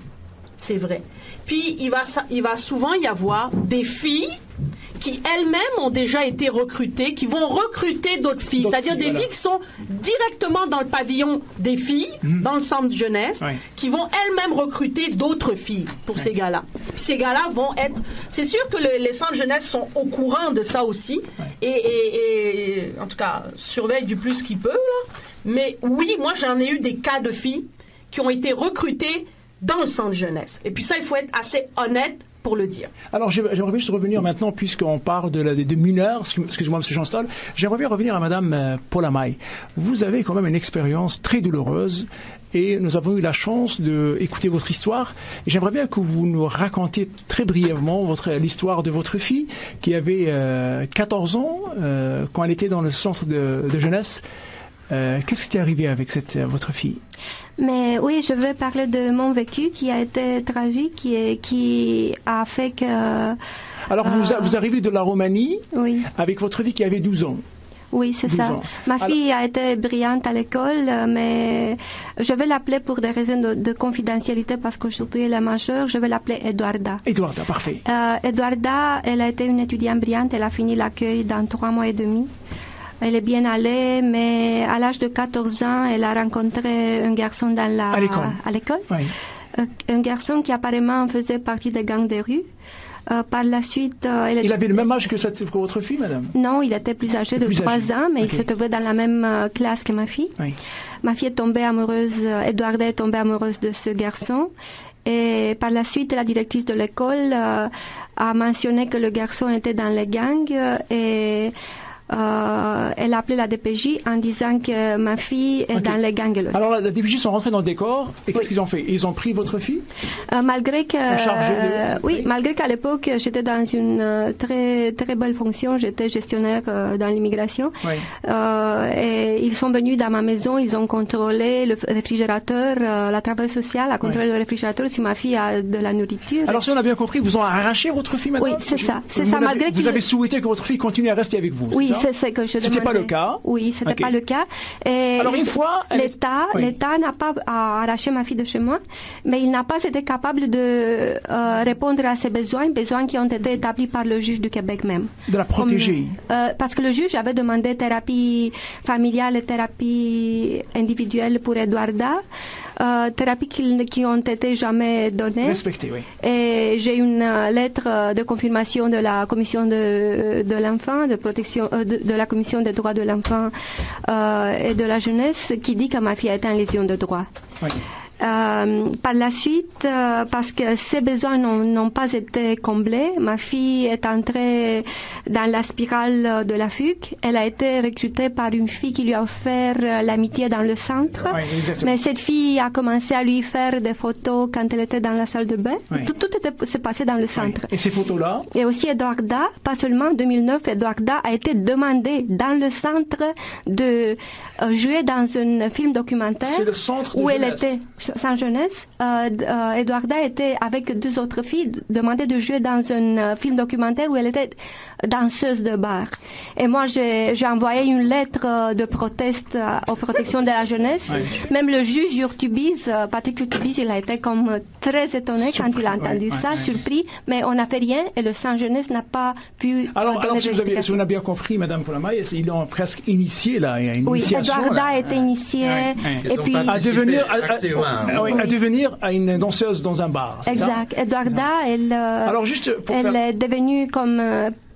C: C'est vrai. Puis, il va souvent y avoir des filles qui elles-mêmes ont déjà été recrutées, qui vont recruter d'autres filles. C'est-à-dire des filles qui sont directement dans le pavillon des filles, dans le centre de jeunesse, qui vont elles-mêmes recruter d'autres filles pour ces gars-là. Puis ces gars-là vont être... C'est sûr que les centres de jeunesse sont au courant de ça aussi, et en tout cas, surveillent du plus qu'ils peuvent. Là. Mais oui, moi j'en ai eu des cas de filles qui ont été recrutées dans le centre jeunesse. Et puis ça, il faut être assez honnête pour le dire.
A: Alors, j'aimerais juste revenir maintenant, puisqu'on parle de mineurs, excusez-moi, M. Johnston, j'aimerais bien revenir à Mme Polamaï. Vous avez quand même une expérience très douloureuse et nous avons eu la chance d'écouter votre histoire. J'aimerais bien que vous nous racontiez très brièvement l'histoire de votre fille qui avait 14 ans quand elle était dans le centre de jeunesse. Qu'est-ce qui est arrivé avec votre fille?
F: Mais oui, je veux parler de mon vécu qui a été tragique et qui a fait que...
A: Alors, vous arrivez de la Roumanie avec votre fille qui avait 12 ans.
F: Oui, c'est ça. Ma fille a été brillante à l'école, mais je vais l'appeler pour des raisons de confidentialité parce qu'aujourd'hui elle est majeure. Je vais l'appeler Eduarda.
A: Eduarda, parfait.
F: Eduarda, elle a été une étudiante brillante. Elle a fini l'accueil dans 3 mois et demi. Elle est bien allée, mais à l'âge de 14 ans, elle a rencontré un garçon à l'école. Oui. Un garçon qui apparemment faisait partie des gangs des rues. Par la suite...
A: il avait le même âge que votre fille, madame?
F: Non, il était plus âgé de 3 ans, mais il se trouvait dans la même classe que ma fille. Oui. Ma fille est tombée amoureuse, Eduarda est tombée amoureuse de ce garçon. Et par la suite, la directrice de l'école a mentionné que le garçon était dans les gangs et... elle a appelé la DPJ en disant que ma fille est dans les gangs.
A: Alors la DPJ sont rentrés dans le décor et qu'est-ce qu'ils ont fait? Ils ont pris votre fille?
F: Malgré que malgré qu'à l'époque j'étais dans une très très belle fonction, j'étais gestionnaire dans l'immigration. Et ils sont venus dans ma maison, ils ont contrôlé le réfrigérateur, la travailleuse sociale a contrôlé le réfrigérateur si ma fille a de la nourriture.
A: Alors si on a bien compris, vous ont arraché votre fille maintenant?
F: Oui, c'est ça. C'est ça. Malgré
A: vous avez souhaité que votre fille continue à rester avec vous?
F: Oui. C'est que je demandais.
A: C'était pas le cas?
F: Oui, c'était pas le cas. Et
A: alors une fois...
F: L'État n'a pas arraché ma fille de chez moi, mais il n'a pas été capable de répondre à ses besoins qui ont été établis par le juge du Québec même.
A: De la protéger?
F: Parce que le juge avait demandé thérapie familiale et thérapie individuelle pour Eduarda. Thérapies qui ont été jamais données.
A: Respectées, oui.
F: Et j'ai une lettre de confirmation de la commission de l'enfant, de protection, de la commission des droits de l'enfant et de la jeunesse qui dit que ma fille a été en lésion de droit. Oui. Par la suite, parce que ses besoins n'ont pas été comblés, ma fille est entrée dans la spirale de la fugue. Elle a été recrutée par une fille qui lui a offert l'amitié dans le centre. Oui, mais cette fille a commencé à lui faire des photos quand elle était dans la salle de bain. Oui. Tout s'est passé dans le centre.
A: Oui. Et ces photos-là?
F: Et aussi Eduarda, pas seulement en 2009, Eduarda a été demandée dans le centre de jouer dans un film documentaire.
A: C'est le centre de
F: où
A: jeunesse.
F: Elle était sans jeunesse. Eduarda était avec 2 autres filles demandée de jouer dans un film documentaire où elle était danseuse de bar. Et moi, j'ai envoyé une lettre de proteste aux protections de la jeunesse. Oui. Même le juge Patrick Urtubise, il a été comme très étonné quand il a entendu ça, surpris, mais on n'a fait rien et le sans jeunesse n'a pas pu
A: alors si vous avez bien compris, Madame Polamaï, ils l'ont presque initié là, il y a une initiation.
F: Oui, Eduarda a été initiée et puis
A: à devenir une danseuse dans un bar.
F: Exact. Eduarda, elle est devenue comme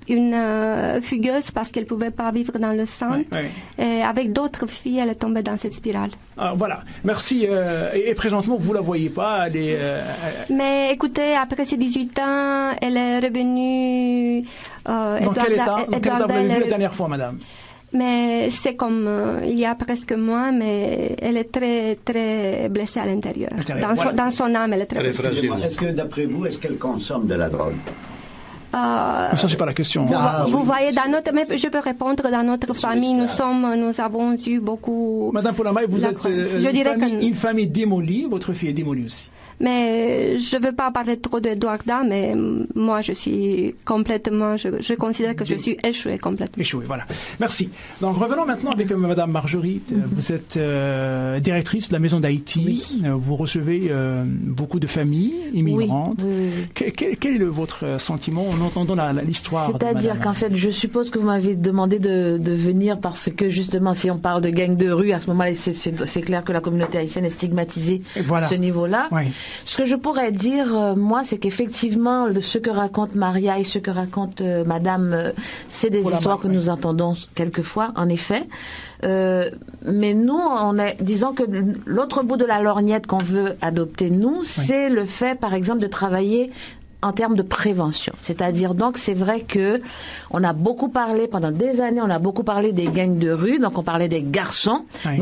F: une fugueuse parce qu'elle pouvait pas vivre dans le centre. Et avec d'autres filles, elle est tombée dans cette spirale.
A: Voilà, merci. Et présentement, vous la voyez pas,
F: Mais écoutez, après ses 18 ans, elle est revenue...
A: dans quel état vous l'avez vue la dernière fois, madame?
F: Mais c'est comme il y a presque moins, mais elle est très, très blessée à l'intérieur. Dans son âme, elle est très
E: fragile. Est-ce que, d'après vous, est-ce qu'elle consomme de la drogue?
A: Ça, c'est pas la question.
F: Vous voyez, mais je peux répondre, dans notre famille, nous avons eu beaucoup...
A: Madame Polamaï, vous êtes une famille démolie, votre fille est démolie aussi.
F: Mais je ne veux pas parler trop d'Eduarda, mais moi je suis complètement, je considère que je suis échouée complètement.
A: Échouée, voilà. Merci. Donc revenons maintenant avec Madame Marguerite. Vous êtes directrice de la Maison d'Haïti. Oui. Vous recevez beaucoup de familles immigrantes. Oui. Quel est votre sentiment en entendant l'histoire?
G: C'est-à-dire qu'en fait, je suppose que vous m'avez demandé de venir parce que justement, si on parle de gang de rue, à ce moment-là, c'est clair que la communauté haïtienne est stigmatisée à ce niveau-là. Oui. Ce que je pourrais dire, moi, c'est qu'effectivement, ce que raconte Maria et ce que raconte Madame, c'est des histoires que nous entendons quelquefois, en effet. Mais nous, disons que l'autre bout de la lorgnette qu'on veut adopter, nous, c'est le fait, par exemple, de travailler en termes de prévention. C'est-à-dire, donc, c'est vrai que on a beaucoup parlé, pendant des années, on a beaucoup parlé des gangs de rue, donc on parlait des garçons, mais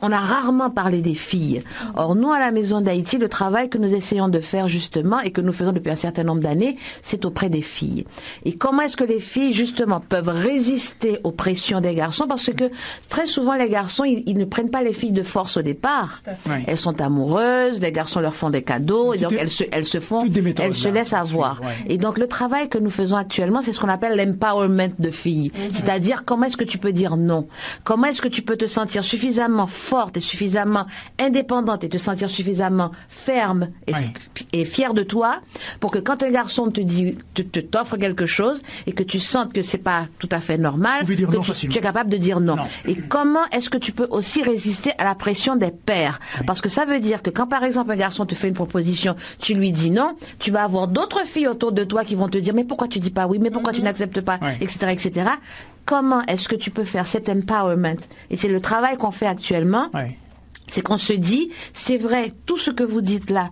G: on a rarement parlé des filles. Or, nous, à la Maison d'Haïti, le travail que nous essayons de faire, justement, et que nous faisons depuis un certain nombre d'années, c'est auprès des filles. Et comment est-ce que les filles, justement, peuvent résister aux pressions des garçons? Parce que, très souvent, les garçons, ils ne prennent pas les filles de force au départ. Elles sont amoureuses, les garçons leur font des cadeaux, et donc elles se laissent avoir. Et donc, le travail que nous faisons actuellement, c'est ce qu'on appelle l'empowerment de filles. C'est-à-dire, comment est-ce que tu peux dire non? Comment est-ce que tu peux te sentir suffisamment forte et suffisamment indépendante et te sentir suffisamment ferme et fière de toi pour que quand un garçon t'offre quelque chose et que tu sentes que c'est pas tout à fait normal, que tu es capable de dire non. Et comment est-ce que tu peux aussi résister à la pression des pères? Parce que ça veut dire que quand, par exemple, un garçon te fait une proposition, tu lui dis non, tu vas avoir d'autres filles autour de toi qui vont te dire mais pourquoi tu dis pas oui, mais pourquoi tu n'acceptes pas, etc., etc. Comment est-ce que tu peux faire cet empowerment? Et c'est le travail qu'on fait actuellement. C'est qu'on se dit, c'est vrai, tout ce que vous dites là,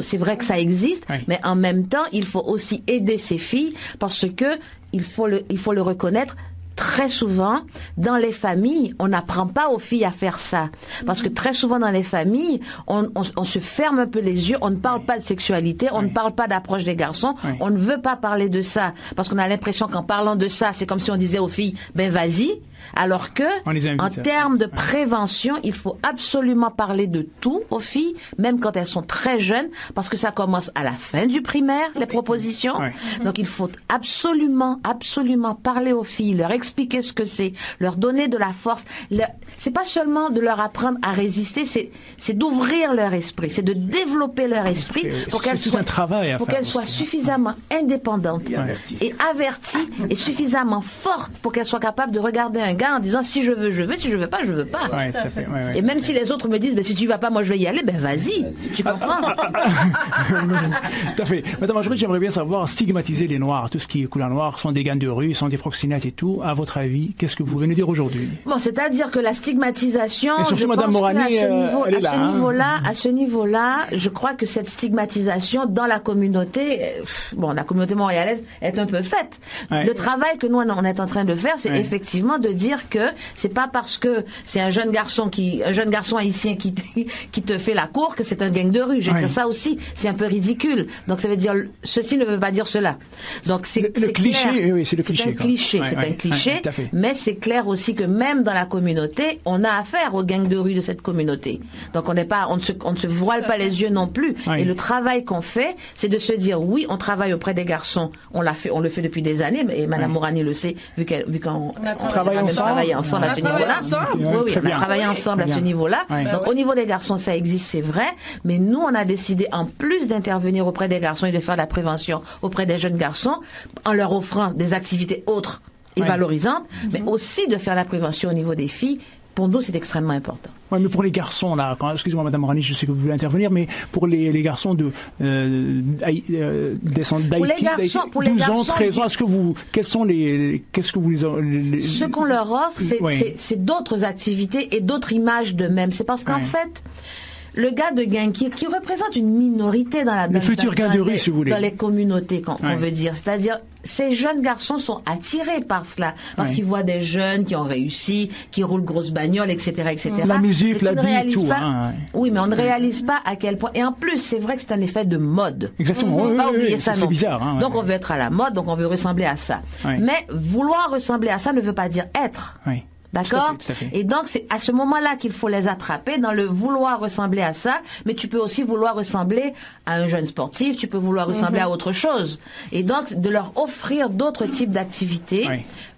G: c'est vrai que ça existe, mais en même temps, il faut aussi aider ces filles parce que il faut le reconnaître. Très souvent, dans les familles, on n'apprend pas aux filles à faire ça. Parce que très souvent dans les familles, on se ferme un peu les yeux, on ne parle pas de sexualité, on ne parle pas d'approche des garçons, on ne veut pas parler de ça. Parce qu'on a l'impression qu'en parlant de ça, c'est comme si on disait aux filles, ben vas-y. Alors que, en termes de prévention, il faut absolument parler de tout aux filles, même quand elles sont très jeunes, parce que ça commence à la fin du primaire, les propositions. Donc il faut absolument parler aux filles, leur expliquer ce que c'est, leur donner de la force. C'est pas seulement de leur apprendre à résister, c'est d'ouvrir leur esprit, c'est de développer leur esprit pour qu'elles soient suffisamment indépendantes et averties et suffisamment fortes pour qu'elles soient capables de regarder un gars en disant si je veux, je veux, si je veux pas, je veux pas. Et même si les autres me disent si tu vas pas, moi je vais y aller, ben vas-y. Tu comprends?
A: Tout à fait. Madame Marguerite, j'aimerais bien savoir, stigmatiser les Noirs, tout ce qui est couleur noire, sont des gangs de rue, sont des proxénètes et tout. À votre avis, qu'est-ce que vous pouvez nous dire aujourd'hui?
G: Bon, c'est-à-dire que la stigmatisation,
A: et surtout, Madame Morani,
G: à ce niveau-là, je crois que cette stigmatisation dans la communauté, la communauté montréalaise est un peu faite. Le travail que nous on est en train de faire, c'est effectivement de dire que c'est pas parce que c'est un jeune garçon haïtien qui te fait la cour que c'est un gang de rue. Je veux dire, ça aussi, c'est un peu ridicule. Donc ça veut dire ceci ne veut pas dire cela. Donc c'est
A: le cliché, oui, c'est le cliché.
G: C'est un cliché, mais c'est clair aussi que même dans la communauté, on a affaire aux gangs de rue de cette communauté. Donc on ne se voile pas les yeux non plus. Et le travail qu'on fait, c'est de se dire oui, on travaille auprès des garçons. On le fait depuis des années, et Madame Morani le sait, vu qu'on travaille ensemble à ce niveau-là. Oui, on a travaillé ensemble à ce niveau-là. Donc au niveau des garçons, ça existe, c'est vrai, mais nous, on a décidé, en plus d'intervenir auprès des garçons et de faire de la prévention auprès des jeunes garçons, en leur offrant des activités autres et valorisantes, mais aussi de faire la prévention au niveau des filles pour nous, c'est extrêmement important.
A: Oui, mais pour les garçons, là, excusez-moi, Madame Morani, je sais que vous voulez intervenir, mais pour les garçons descendants d'Haïti, 12 ans, 13 ans, qu'est-ce que vous
G: Ce qu'on leur offre, c'est d'autres activités et d'autres images d'eux-mêmes. C'est parce qu'en fait, le gars de Genki, qui représente une minorité dans les communautés, on veut dire, c'est-à-dire ces jeunes garçons sont attirés par cela, parce qu'ils voient des jeunes qui ont réussi, qui roulent grosses bagnoles, etc., etc.
A: La musique, la vie, tout.
G: Oui, mais on ne réalise pas à quel point. Et en plus, c'est vrai que c'est un effet de mode.
A: Exactement.
G: On ne peut pas oublier ça.
A: C'est bizarre.
G: Donc on veut être à la mode, donc on veut ressembler à ça. Mais vouloir ressembler à ça ne veut pas dire être. D'accord?
A: Tout à fait.
G: Et donc, c'est à ce moment-là qu'il faut les attraper, dans le vouloir ressembler à ça, mais tu peux aussi vouloir ressembler à un jeune sportif, tu peux vouloir ressembler à autre chose. Et donc, de leur offrir d'autres types d'activités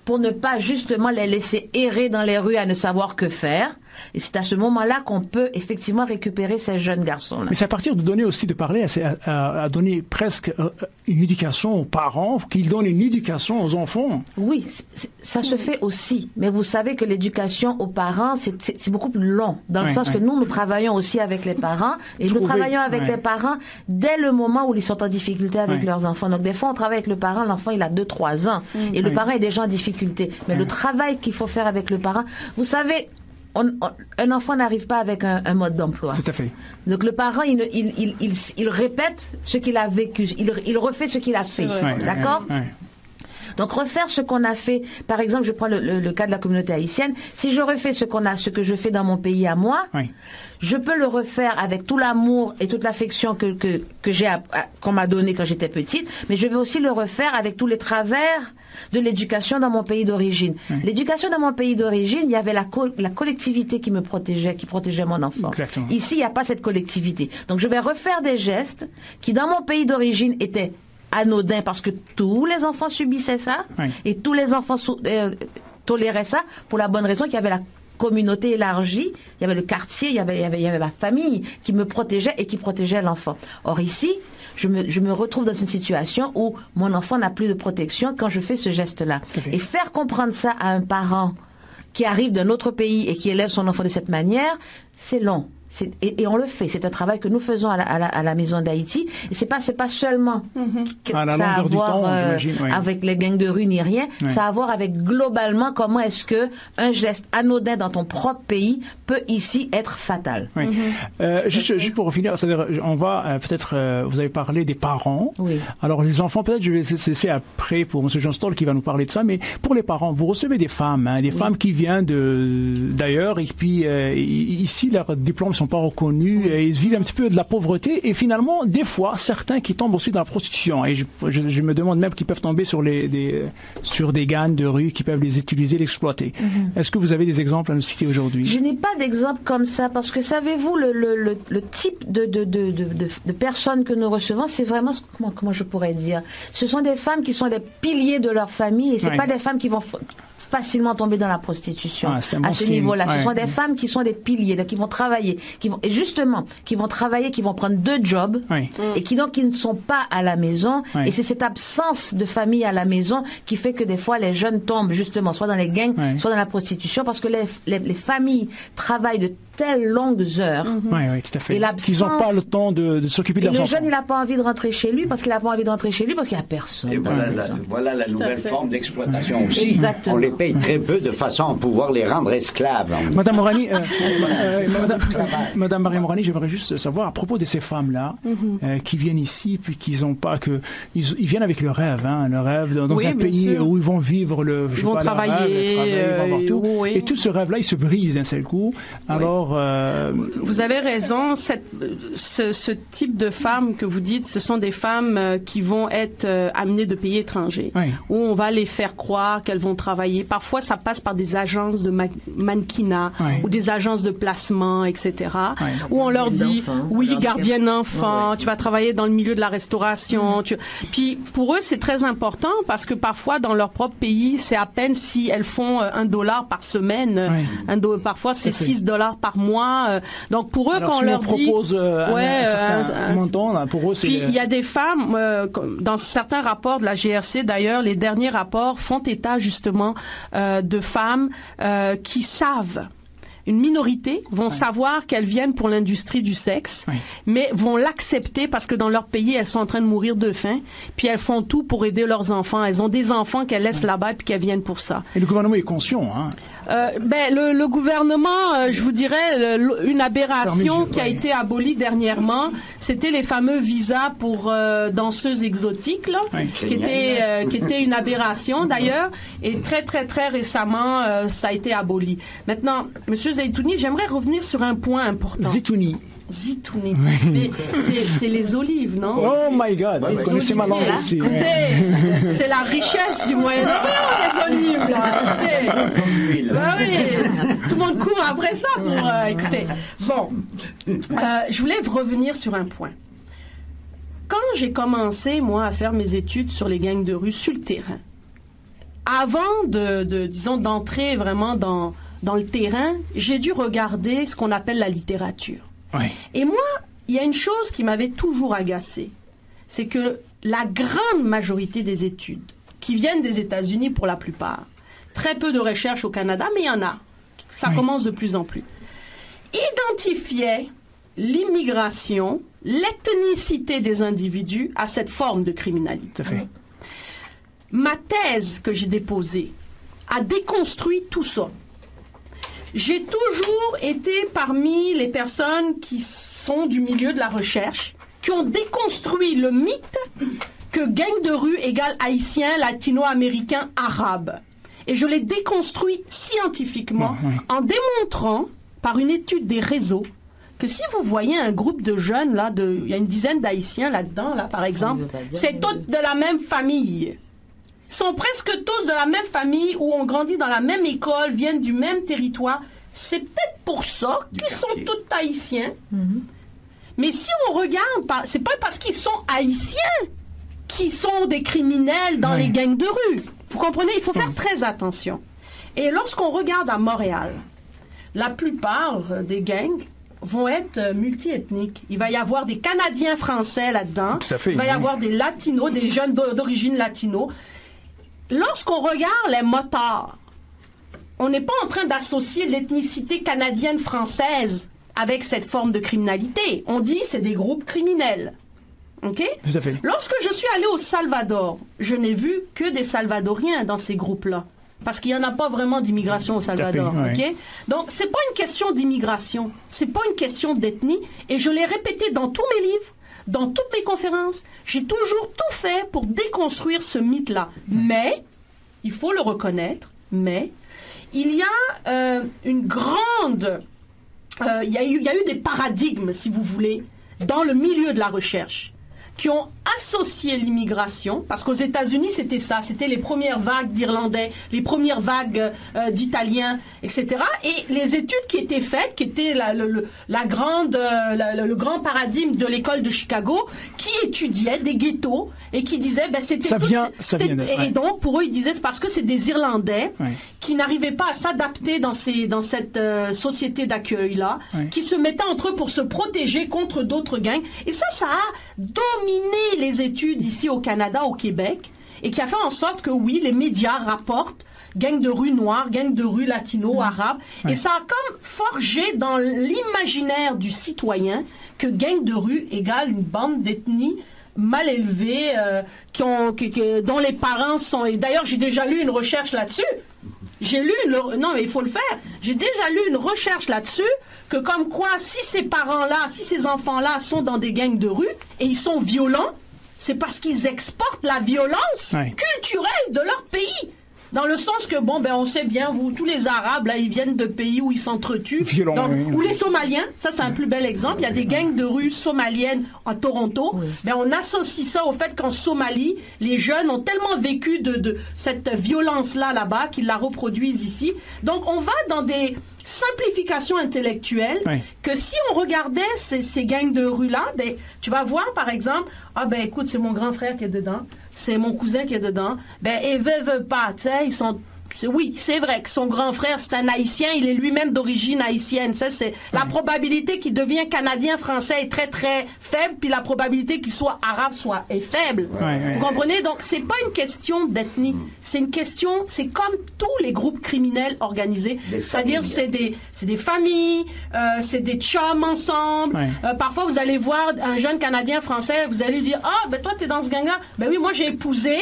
G: pour ne pas justement les laisser errer dans les rues à ne savoir que faire. Et c'est à ce moment-là qu'on peut effectivement récupérer ces jeunes garçons-là.
A: Mais c'est à partir de donner aussi, de parler, à donner presque une éducation aux parents, qu'ils donnent une éducation aux enfants.
G: Oui, ça se fait aussi. Mais vous savez que l'éducation aux parents, c'est beaucoup plus long. Dans le sens que nous travaillons aussi avec les parents. Et nous travaillons avec les parents dès le moment où ils sont en difficulté avec leurs enfants. Donc des fois, on travaille avec le parent, l'enfant il a 2-3 ans. Et le parent est déjà en difficulté. Mais le travail qu'il faut faire avec le parent, vous savez, un enfant n'arrive pas avec un mode d'emploi.
A: Tout à fait.
G: Donc le parent, il répète ce qu'il a vécu, il refait ce qu'il a fait. D'accord ? Donc refaire ce qu'on a fait, par exemple, je prends le cas de la communauté haïtienne, si je refais ce que je fais dans mon pays à moi, je peux le refaire avec tout l'amour et toute l'affection qu'on m'a donné quand j'étais petite, mais je vais aussi le refaire avec tous les travers de l'éducation dans mon pays d'origine. L'éducation dans mon pays d'origine, il y avait la collectivité qui me protégeait, qui protégeait mon enfant.
A: Exactement.
G: Ici, il n'y a pas cette collectivité. Donc je vais refaire des gestes qui dans mon pays d'origine étaient anodin parce que tous les enfants subissaient ça et tous les enfants toléraient ça pour la bonne raison qu'il y avait la communauté élargie, il y avait le quartier, il y avait la famille qui me protégeait et qui protégeait l'enfant. Or ici, je me retrouve dans une situation où mon enfant n'a plus de protection quand je fais ce geste-là. Et faire comprendre ça à un parent qui arrive d'un autre pays et qui élève son enfant de cette manière, c'est long. Et on le fait. C'est un travail que nous faisons à la Maison d'Haïti. Et c'est pas seulement
A: ça a à voir
G: avec les gangs de rue ni rien. Ça a à voir avec globalement comment est-ce que un geste anodin dans ton propre pays peut ici être fatal.
A: Juste pour finir, on va peut-être, vous avez parlé des parents. Alors les enfants, peut-être je vais cesser après pour M. John Stoll qui va nous parler de ça, mais pour les parents, vous recevez des femmes, femmes qui viennent d'ailleurs et puis ici leurs diplômes sont pas reconnus, et ils vivent un petit peu de la pauvreté et finalement des fois certains qui tombent aussi dans la prostitution et je me demande même qu'ils peuvent tomber sur des gangs de rue qui peuvent les utiliser, l'exploiter. Est-ce que vous avez des exemples à nous citer aujourd'hui?
G: Je n'ai pas d'exemple comme ça parce que savez-vous le type de personnes que nous recevons, c'est vraiment comment je pourrais dire, ce sont des femmes qui sont des piliers de leur famille et c'est pas des femmes qui vont facilement tomber dans la prostitution à ce niveau-là. Ce sont des femmes qui sont des piliers, qui vont travailler, qui vont travailler, qui vont prendre 2 jobs et qui ne sont pas à la maison. Et c'est cette absence de famille à la maison qui fait que des fois les jeunes tombent justement soit dans les gangs, soit dans la prostitution parce que les familles travaillent de telles longues heures.
A: Tout à fait. Qu'ils n'ont pas le temps de s'occuper de leurs enfants.
G: Le jeune, il n'a pas envie de rentrer chez lui parce qu'il n'a pas envie de rentrer chez lui parce qu'il n'y a personne.
E: Et voilà la nouvelle forme d'exploitation aussi.
G: Exactement.
E: On les paye très peu de façon à pouvoir les rendre esclaves.
A: Madame Morani, Madame Marie-Morani, j'aimerais juste savoir à propos de ces femmes-là qui viennent ici puis qu'ils n'ont pas ils viennent avec le rêve, le rêve dans un pays où ils vont vivre
C: ils vont travailler,
A: ils vont voir tout. Et tout ce rêve-là, il se brise d'un seul coup. Alors
C: vous avez raison, ce type de femmes que vous dites, ce sont des femmes qui vont être amenées de pays étrangers, où on va les faire croire qu'elles vont travailler. Parfois, ça passe par des agences de mannequinat ou des agences de placement, etc., où on leur dit, gardienne enfant, tu vas travailler dans le milieu de la restauration. Puis pour eux, c'est très important parce que parfois, dans leur propre pays, c'est à peine si elles font $1 par semaine. Parfois, c'est $6 par mois. Donc pour eux, alors, quand on leur
A: propose un certain montant, pour eux, c'est...
C: Puis il y a des femmes, dans certains rapports de la GRC d'ailleurs, les derniers rapports font état justement de femmes qui savent une minorité vont savoir qu'elles viennent pour l'industrie du sexe, mais vont l'accepter parce que dans leur pays, elles sont en train de mourir de faim, puis elles font tout pour aider leurs enfants. Elles ont des enfants qu'elles laissent là-bas puis qu'elles viennent pour ça.
A: Et le gouvernement est conscient, hein?
C: Le gouvernement, je vous dirais, une aberration qui a été abolie dernièrement, c'était les fameux visas pour danseuses exotiques, là, qui était une aberration d'ailleurs, et très très très récemment, ça a été aboli. Maintenant, Monsieur Zeitouni, j'aimerais revenir sur un point important.
A: Zitouni.
C: C'est les olives, non?
A: Oh my God, vous connaissez ma langue aussi.
C: C'est la richesse du Moyen-Orient, les olives, là. Tout le monde court après ça pour écouter. Bon, je voulais revenir sur un point. Quand j'ai commencé, moi, à faire mes études sur les gangs de rue sur le terrain, avant disons, d'entrer vraiment dans le terrain, j'ai dû regarder ce qu'on appelle la littérature.
A: Oui.
C: Et moi, il y a une chose qui m'avait toujours agacée, c'est que la grande majorité des études, qui viennent des États-Unis pour la plupart, très peu de recherches au Canada, mais il y en a, ça commence de plus en plus, identifiaient l'immigration, l'ethnicité des individus à cette forme de criminalité.
A: Tout à fait.
C: Ma thèse que j'ai déposée a déconstruit tout ça. J'ai toujours été parmi les personnes qui sont du milieu de la recherche, qui ont déconstruit le mythe que gang de rue égale haïtien, latino-américain, arabe. Et je l'ai déconstruit scientifiquement en démontrant, par une étude des réseaux, que si vous voyez un groupe de jeunes, là, il y a une dizaine d'haïtiens là-dedans, là, par exemple, c'est tous de la même famille. Sont presque tous de la même famille, où on grandit dans la même école, viennent du même territoire. C'est peut-être pour ça qu'ils sont tous haïtiens. Mais si on regarde, c'est pas parce qu'ils sont haïtiens qu'ils sont des criminels dans les gangs de rue. Vous comprenez? Il faut faire très attention. Et lorsqu'on regarde à Montréal, la plupart des gangs vont être multiethniques. Il va y avoir des Canadiens français là-dedans.
A: Tout à fait,
C: il va y avoir des latinos, des jeunes d'origine latino. Lorsqu'on regarde les motards, on n'est pas en train d'associer l'ethnicité canadienne-française avec cette forme de criminalité. On dit c'est des groupes criminels. OK?
A: Tout à fait.
C: Lorsque je suis allé au Salvador, je n'ai vu que des Salvadoriens dans ces groupes-là. Parce qu'il n'y en a pas vraiment d'immigration au Salvador. OK? Donc, c'est pas une question d'immigration. C'est pas une question d'ethnie. Et je l'ai répété dans tous mes livres. Dans toutes mes conférences, j'ai toujours tout fait pour déconstruire ce mythe-là. Mais, il faut le reconnaître, mais, il y a une grande... il y a eu des paradigmes, si vous voulez, dans le milieu de la recherche, qui ont associé l'immigration, parce qu'aux États-Unis, c'était ça, c'était les premières vagues d'Irlandais, les premières vagues d'Italiens, etc. Et les études qui étaient faites, qui étaient le grand paradigme de l'école de Chicago, qui étudiait des ghettos et qui disaient, ben c'était... Et donc, pour eux, ils disaient, c'est parce que c'est des Irlandais qui n'arrivaient pas à s'adapter dans cette société d'accueil-là, qui se mettaient entre eux pour se protéger contre d'autres gangs. Et ça a dominé les études ici au Canada, au Québec, et qui a fait en sorte que oui, les médias rapportent gang de rue noire, gang de rue latino, arabe, et ça a comme forgé dans l'imaginaire du citoyen que gang de rue égale une bande d'ethnie mal élevée, dont les parents sont... Et d'ailleurs, j'ai déjà lu une recherche là-dessus. Non, mais il faut le faire. J'ai déjà lu une recherche là-dessus, que comme quoi, si ces parents-là, si ces enfants-là sont dans des gangs de rue, et ils sont violents, c'est parce qu'ils exportent la violence culturelle de leur pays. Dans le sens que, bon, ben, on sait bien, tous les Arabes, là, ils viennent de pays où ils s'entretuent. Ou les Somaliens, ça, c'est un plus bel exemple. Il y a des gangs de rue somaliennes à Toronto. Ben, on associe ça au fait qu'en Somalie, les jeunes ont tellement vécu de cette violence-là, là-bas, qu'ils la reproduisent ici. Donc, on va dans des simplifications intellectuelles que si on regardait ces gangs de rue-là, ben, tu vas voir, par exemple, ah, ben, écoute, c'est mon grand frère qui est dedans. C'est mon cousin qui est dedans. Ben, et veut pas, tu sais, ils sont oui, c'est vrai que son grand frère, c'est un Haïtien, il est lui-même d'origine haïtienne. Ça, c'est la probabilité qu'il devienne canadien-français est très, très faible, puis la probabilité qu'il soit arabe est faible. Vous comprenez? Donc, c'est pas une question d'ethnie. C'est une question, c'est comme tous les groupes criminels organisés. C'est-à-dire, c'est des familles, c'est des chums ensemble. Parfois, vous allez voir un jeune Canadien-français, vous allez lui dire, ah, ben toi, t'es dans ce gang-là. Ben oui, moi, j'ai épousé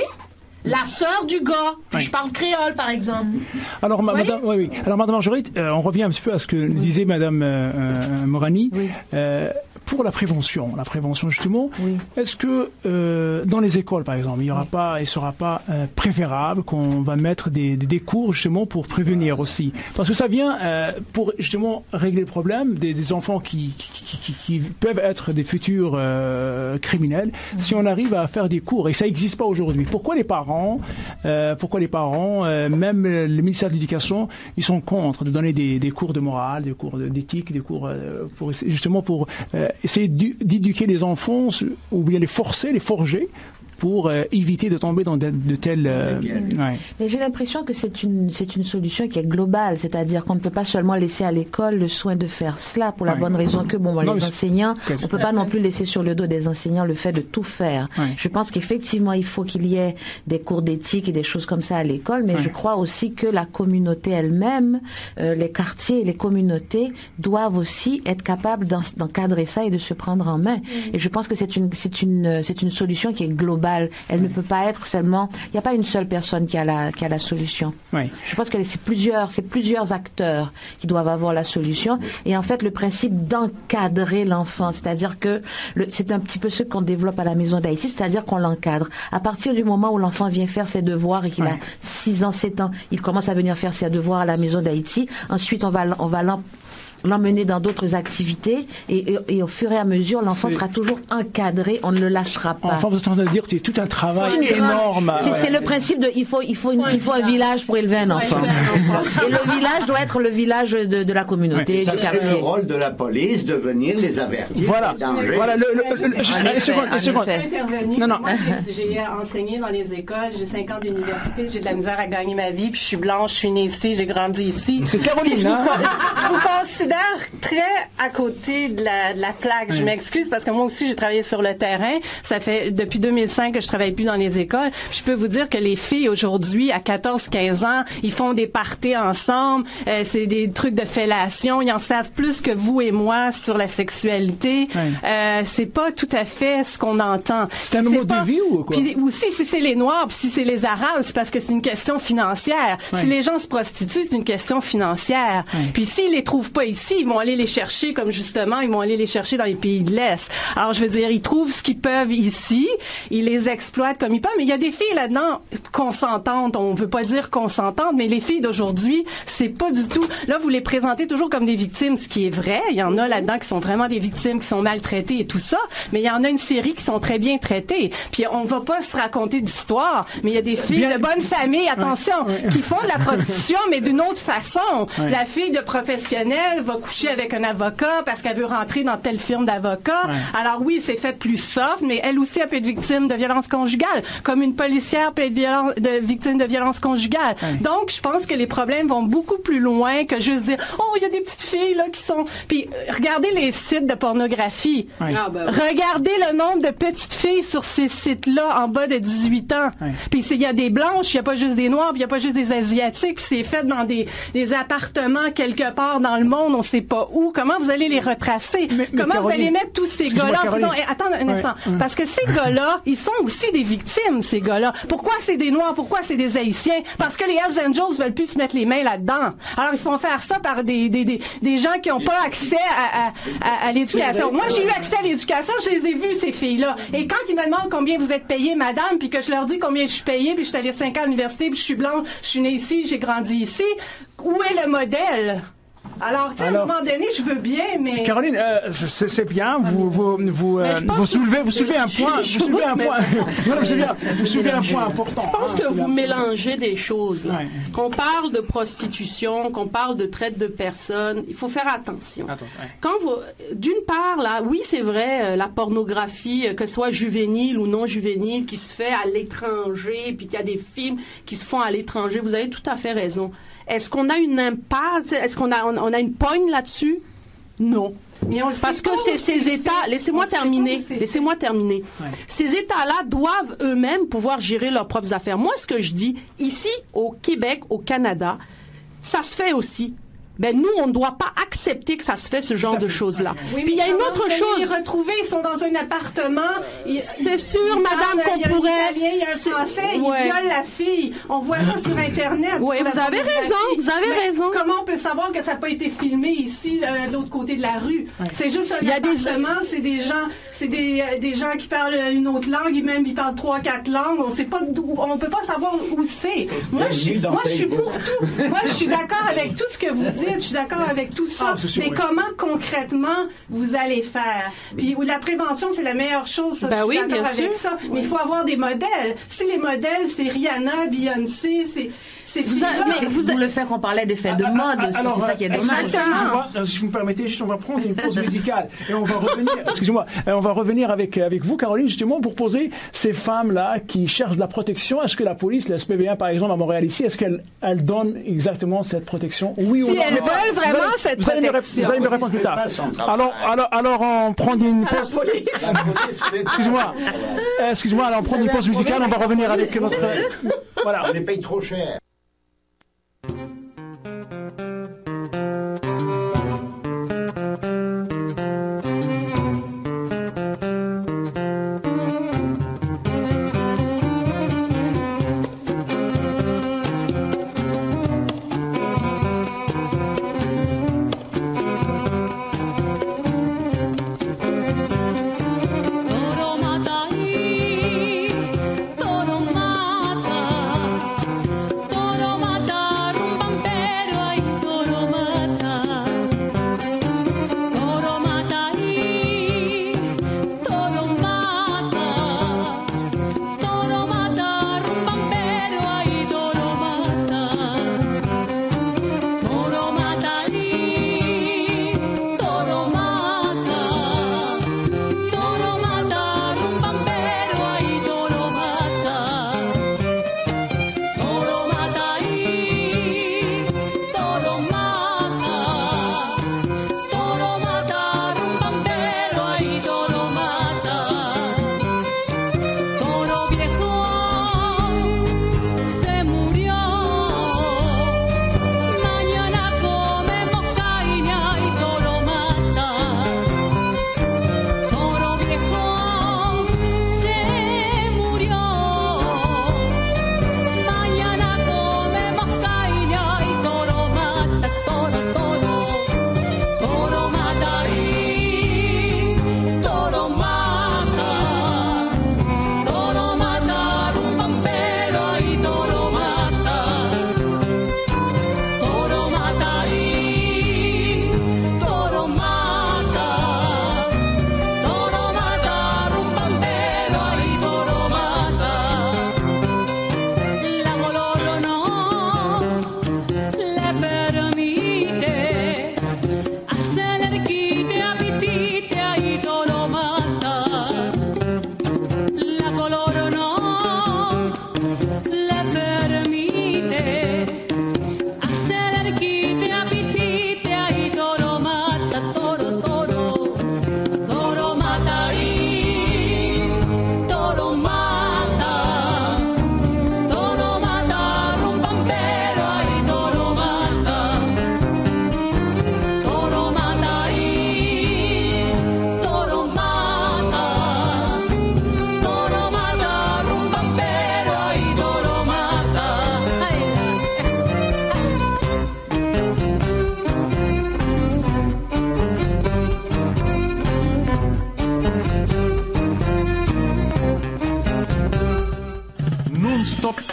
C: la sœur du gars, puis je parle créole, par exemple.
A: Alors, madame, Alors, madame Marguerite, on revient un petit peu à ce que disait madame Morani. Pour la prévention justement, est-ce que dans les écoles, par exemple, il ne sera pas préférable qu'on va mettre des cours justement pour prévenir aussi? Parce que ça vient pour justement régler le problème des enfants qui peuvent être des futurs criminels, si on arrive à faire des cours, et ça n'existe pas aujourd'hui. Pourquoi les parents, même le ministère de l'Éducation, ils sont contre de donner des cours de morale, des cours d'éthique, des cours pour essayer d'éduquer les enfants, ou bien les forger pour éviter de tomber dans de telles...
G: Mais j'ai l'impression que c'est une solution qui est globale, c'est-à-dire qu'on ne peut pas seulement laisser à l'école le soin de faire cela, pour la bonne raison que les enseignants, on ne peut pas non plus laisser sur le dos des enseignants le fait de tout faire. Je pense qu'effectivement, il faut qu'il y ait des cours d'éthique et des choses comme ça à l'école, mais je crois aussi que la communauté elle-même, les quartiers et les communautés doivent aussi être capables d'encadrer ça et de se prendre en main. Et je pense que c'est une solution qui est globale. Elle ne peut pas être seulement... Il n'y a pas une seule personne qui a la solution. Je pense que c'est plusieurs acteurs qui doivent avoir la solution. Et en fait, le principe d'encadrer l'enfant, c'est-à-dire que c'est un petit peu ce qu'on développe à la Maison d'Haïti, c'est-à-dire qu'on l'encadre. À partir du moment où l'enfant vient faire ses devoirs et qu'il a 6 ans, 7 ans, il commence à venir faire ses devoirs à la Maison d'Haïti. Ensuite, on va l'emmener dans d'autres activités et au fur et à mesure, l'enfant sera toujours encadré, on ne le lâchera pas.
A: Enfin, vous êtes en train de dire que c'est tout un travail énorme.
G: C'est le principe de il faut un village pour élever un enfant. Et le village doit être le village de la communauté,
E: ça
G: du quartier.
E: C'est le rôle de la police de venir les avertir.
A: Voilà.
H: Moi, j'ai enseigné dans les écoles, j'ai 5 ans d'université, j'ai de la misère à gagner ma vie, puis je suis blanche, je suis née ici, j'ai grandi ici.
A: C'est Caroline,
H: je vous considère très à côté de la plaque. Je m'excuse parce que moi aussi, j'ai travaillé sur le terrain. Ça fait depuis 2005 que je travaille plus dans les écoles. Je peux vous dire que les filles aujourd'hui, à 14-15 ans, ils font des parties ensemble. C'est des trucs de fellation. Ils en savent plus que vous et moi sur la sexualité. C'est pas tout à fait ce qu'on entend.
A: C'est un mode de vie ou quoi?
H: Puis aussi, si c'est les Noirs, puis si c'est les Arabes, c'est parce que c'est une question financière. Si les gens se prostituent, c'est une question financière. Puis s'ils les trouvent pas ici, ils vont aller les chercher, comme justement, ils vont aller les chercher dans les pays de l'Est. Alors, je veux dire, ils trouvent ce qu'ils peuvent ici, ils les exploitent comme ils peuvent, mais il y a des filles là-dedans consentantes, on veut pas dire consentantes, mais les filles d'aujourd'hui, c'est pas du tout... Là, vous les présentez toujours comme des victimes, ce qui est vrai. Il y en a là-dedans qui sont vraiment des victimes, qui sont maltraitées et tout ça, mais il y en a une série qui sont très bien traitées. Puis, on va pas se raconter d'histoire, mais il y a des filles de bonne famille, attention, qui font de la prostitution, mais d'une autre façon. La fille de professionnel va coucher avec un avocat parce qu'elle veut rentrer dans telle firme d'avocats. Alors oui, c'est fait plus soft, mais elle aussi, elle peut être victime de violence conjugale, comme une policière peut être victime de violence conjugale. Donc, je pense que les problèmes vont beaucoup plus loin que juste dire « Oh, il y a des petites filles là qui sont... » Puis, regardez les sites de pornographie. Regardez le nombre de petites filles sur ces sites-là en bas de 18 ans. Puis, il y a des blanches, il n'y a pas juste des noirs, puis il n'y a pas juste des asiatiques, puis c'est fait dans des appartements quelque part dans le monde, on ne sait pas où. Comment vous allez les retracer? Comment vous allez mettre tous ces gars-là en prison? Attends un instant. Parce que ces gars-là, ils sont aussi des victimes, ces gars-là. Pourquoi c'est des Noirs? Pourquoi c'est des Haïtiens? Parce que les Hells Angels veulent plus se mettre les mains là-dedans. Alors, ils font faire ça par des gens qui n'ont pas accès à l'éducation. Moi, j'ai eu accès à l'éducation, je les ai vus, ces filles-là. Et quand ils me demandent combien vous êtes payée, madame, puis que je leur dis combien je suis payée, puis je suis allée 5 ans à l'université, puis je suis blanche, je suis née ici, j'ai grandi ici, où est le modèle? Alors, tu sais, à un moment donné, je veux bien, mais...
A: Caroline, c'est bien, vous soulevez un point, vous soulevez un point important.
C: Je pense que vous mélangez des choses, là. Qu'on parle de prostitution, qu'on parle de traite de personnes, il faut faire attention. D'une part, là, oui, c'est vrai, la pornographie, que ce soit juvénile ou non juvénile, qui se fait à l'étranger, puis qu'il y a des films qui se font à l'étranger, vous avez tout à fait raison. Est-ce qu'on a une impasse? Est-ce qu'on a une pogne là-dessus? Non. Parce que ces États... Laissez-moi terminer. Ouais. Ces États-là doivent eux-mêmes pouvoir gérer leurs propres affaires. Moi, ce que je dis, ici, au Québec, au Canada, ça se fait aussi. Ben nous, on ne doit pas accepter que ça se fait ce genre de choses-là.
H: Oui,
C: puis il y a une autre chose.
H: Les retrouver, ils sont dans un appartement.
C: C'est sûr, madame, qu'on pourrait.
H: Il y a un Français, il viole la fille. On voit ça sur Internet.
C: Oui, vous avez raison.
H: Comment on peut savoir que ça n'a pas été filmé ici, de l'autre côté de la rue? Ouais. C'est juste un appartement, c'est des gens qui parlent une autre langue, même ils parlent 3-4 langues. On peut pas savoir où c'est. Moi, je suis pour tout. Moi, je suis d'accord avec tout ce que vous dites. Je suis d'accord avec tout ça, mais comment concrètement vous allez faire? Puis la prévention, c'est la meilleure chose, ça, je suis d'accord avec ça, mais il faut avoir des modèles. Si les modèles, c'est Rihanna, Beyoncé,
G: vous le fait qu'on parlait d'effets de mode, c'est ça qui est dommage.
A: Si vous me permettez, on va prendre une pause musicale et on va revenir, on va revenir avec vous, Caroline, justement, pour poser ces femmes-là qui cherchent de la protection. Est-ce que la police, la SPVM, par exemple, à Montréal ici, est-ce qu'elle donne exactement cette protection? Oui ou non?
H: Si elles veulent vraiment cette protection.
A: Vous allez me répondre plus tard. Alors, on prend une pause. Excusez-moi, alors on prend une pause musicale, on va revenir avec notre...
E: Voilà. On les paye trop cher.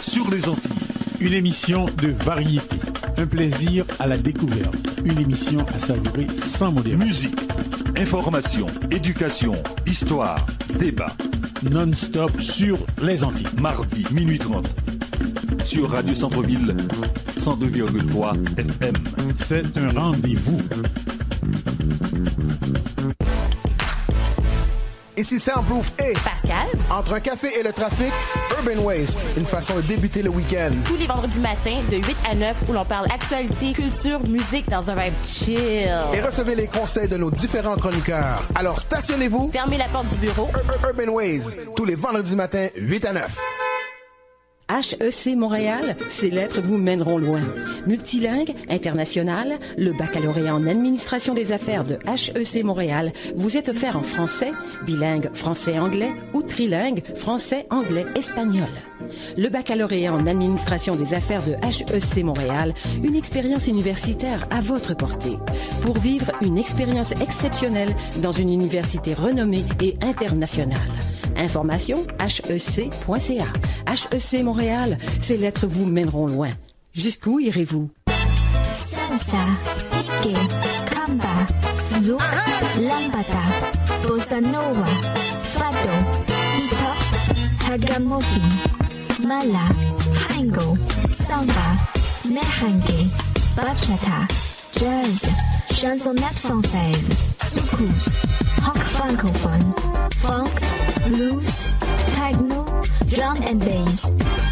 I: Sur les Antilles, une émission de variété. Un plaisir à la découverte. Une émission à savourer sans modération.
J: Musique, information, éducation, histoire, débat.
I: Non-stop sur les Antilles.
J: Mardi, minuit 30. Sur Radio Centre-Ville, 102,3 FM.
I: C'est un rendez-vous.
K: Ici Soundproof et
L: Pascal.
K: Entre un café et le trafic, Urban Ways, une façon de débuter le week-end.
L: Tous les vendredis matins de 8 à 9 où l'on parle actualité, culture, musique dans un vibe chill.
K: Et recevez les conseils de nos différents chroniqueurs. Alors stationnez-vous.
L: Fermez la porte du bureau.
K: Urban Ways, tous les vendredis matins, 8 à 9.
M: HEC Montréal, ces lettres vous mèneront loin. Multilingue, international, le baccalauréat en administration des affaires de HEC Montréal vous est offert en français, bilingue français-anglais ou trilingue français-anglais-espagnol. Le baccalauréat en administration des affaires de HEC Montréal, une expérience universitaire à votre portée. Pour vivre une expérience exceptionnelle dans une université renommée et internationale. Information hec.ca. HEC Montréal, ces lettres vous mèneront loin. Jusqu'où irez-vous?
N: Salsa, ike, kamba, zouk, lambada, bossa nova, fado, hip-hop, hagamoki, mala, tango, samba, merengue, bachata, jazz, chansonnette française, soukous, rock francophone, funk, blues, techno, drum and bass.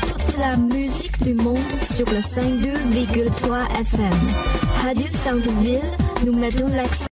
N: Toute la musique du monde sur le 102,3 FM. Radio Centre-Ville, nous mettons l'accent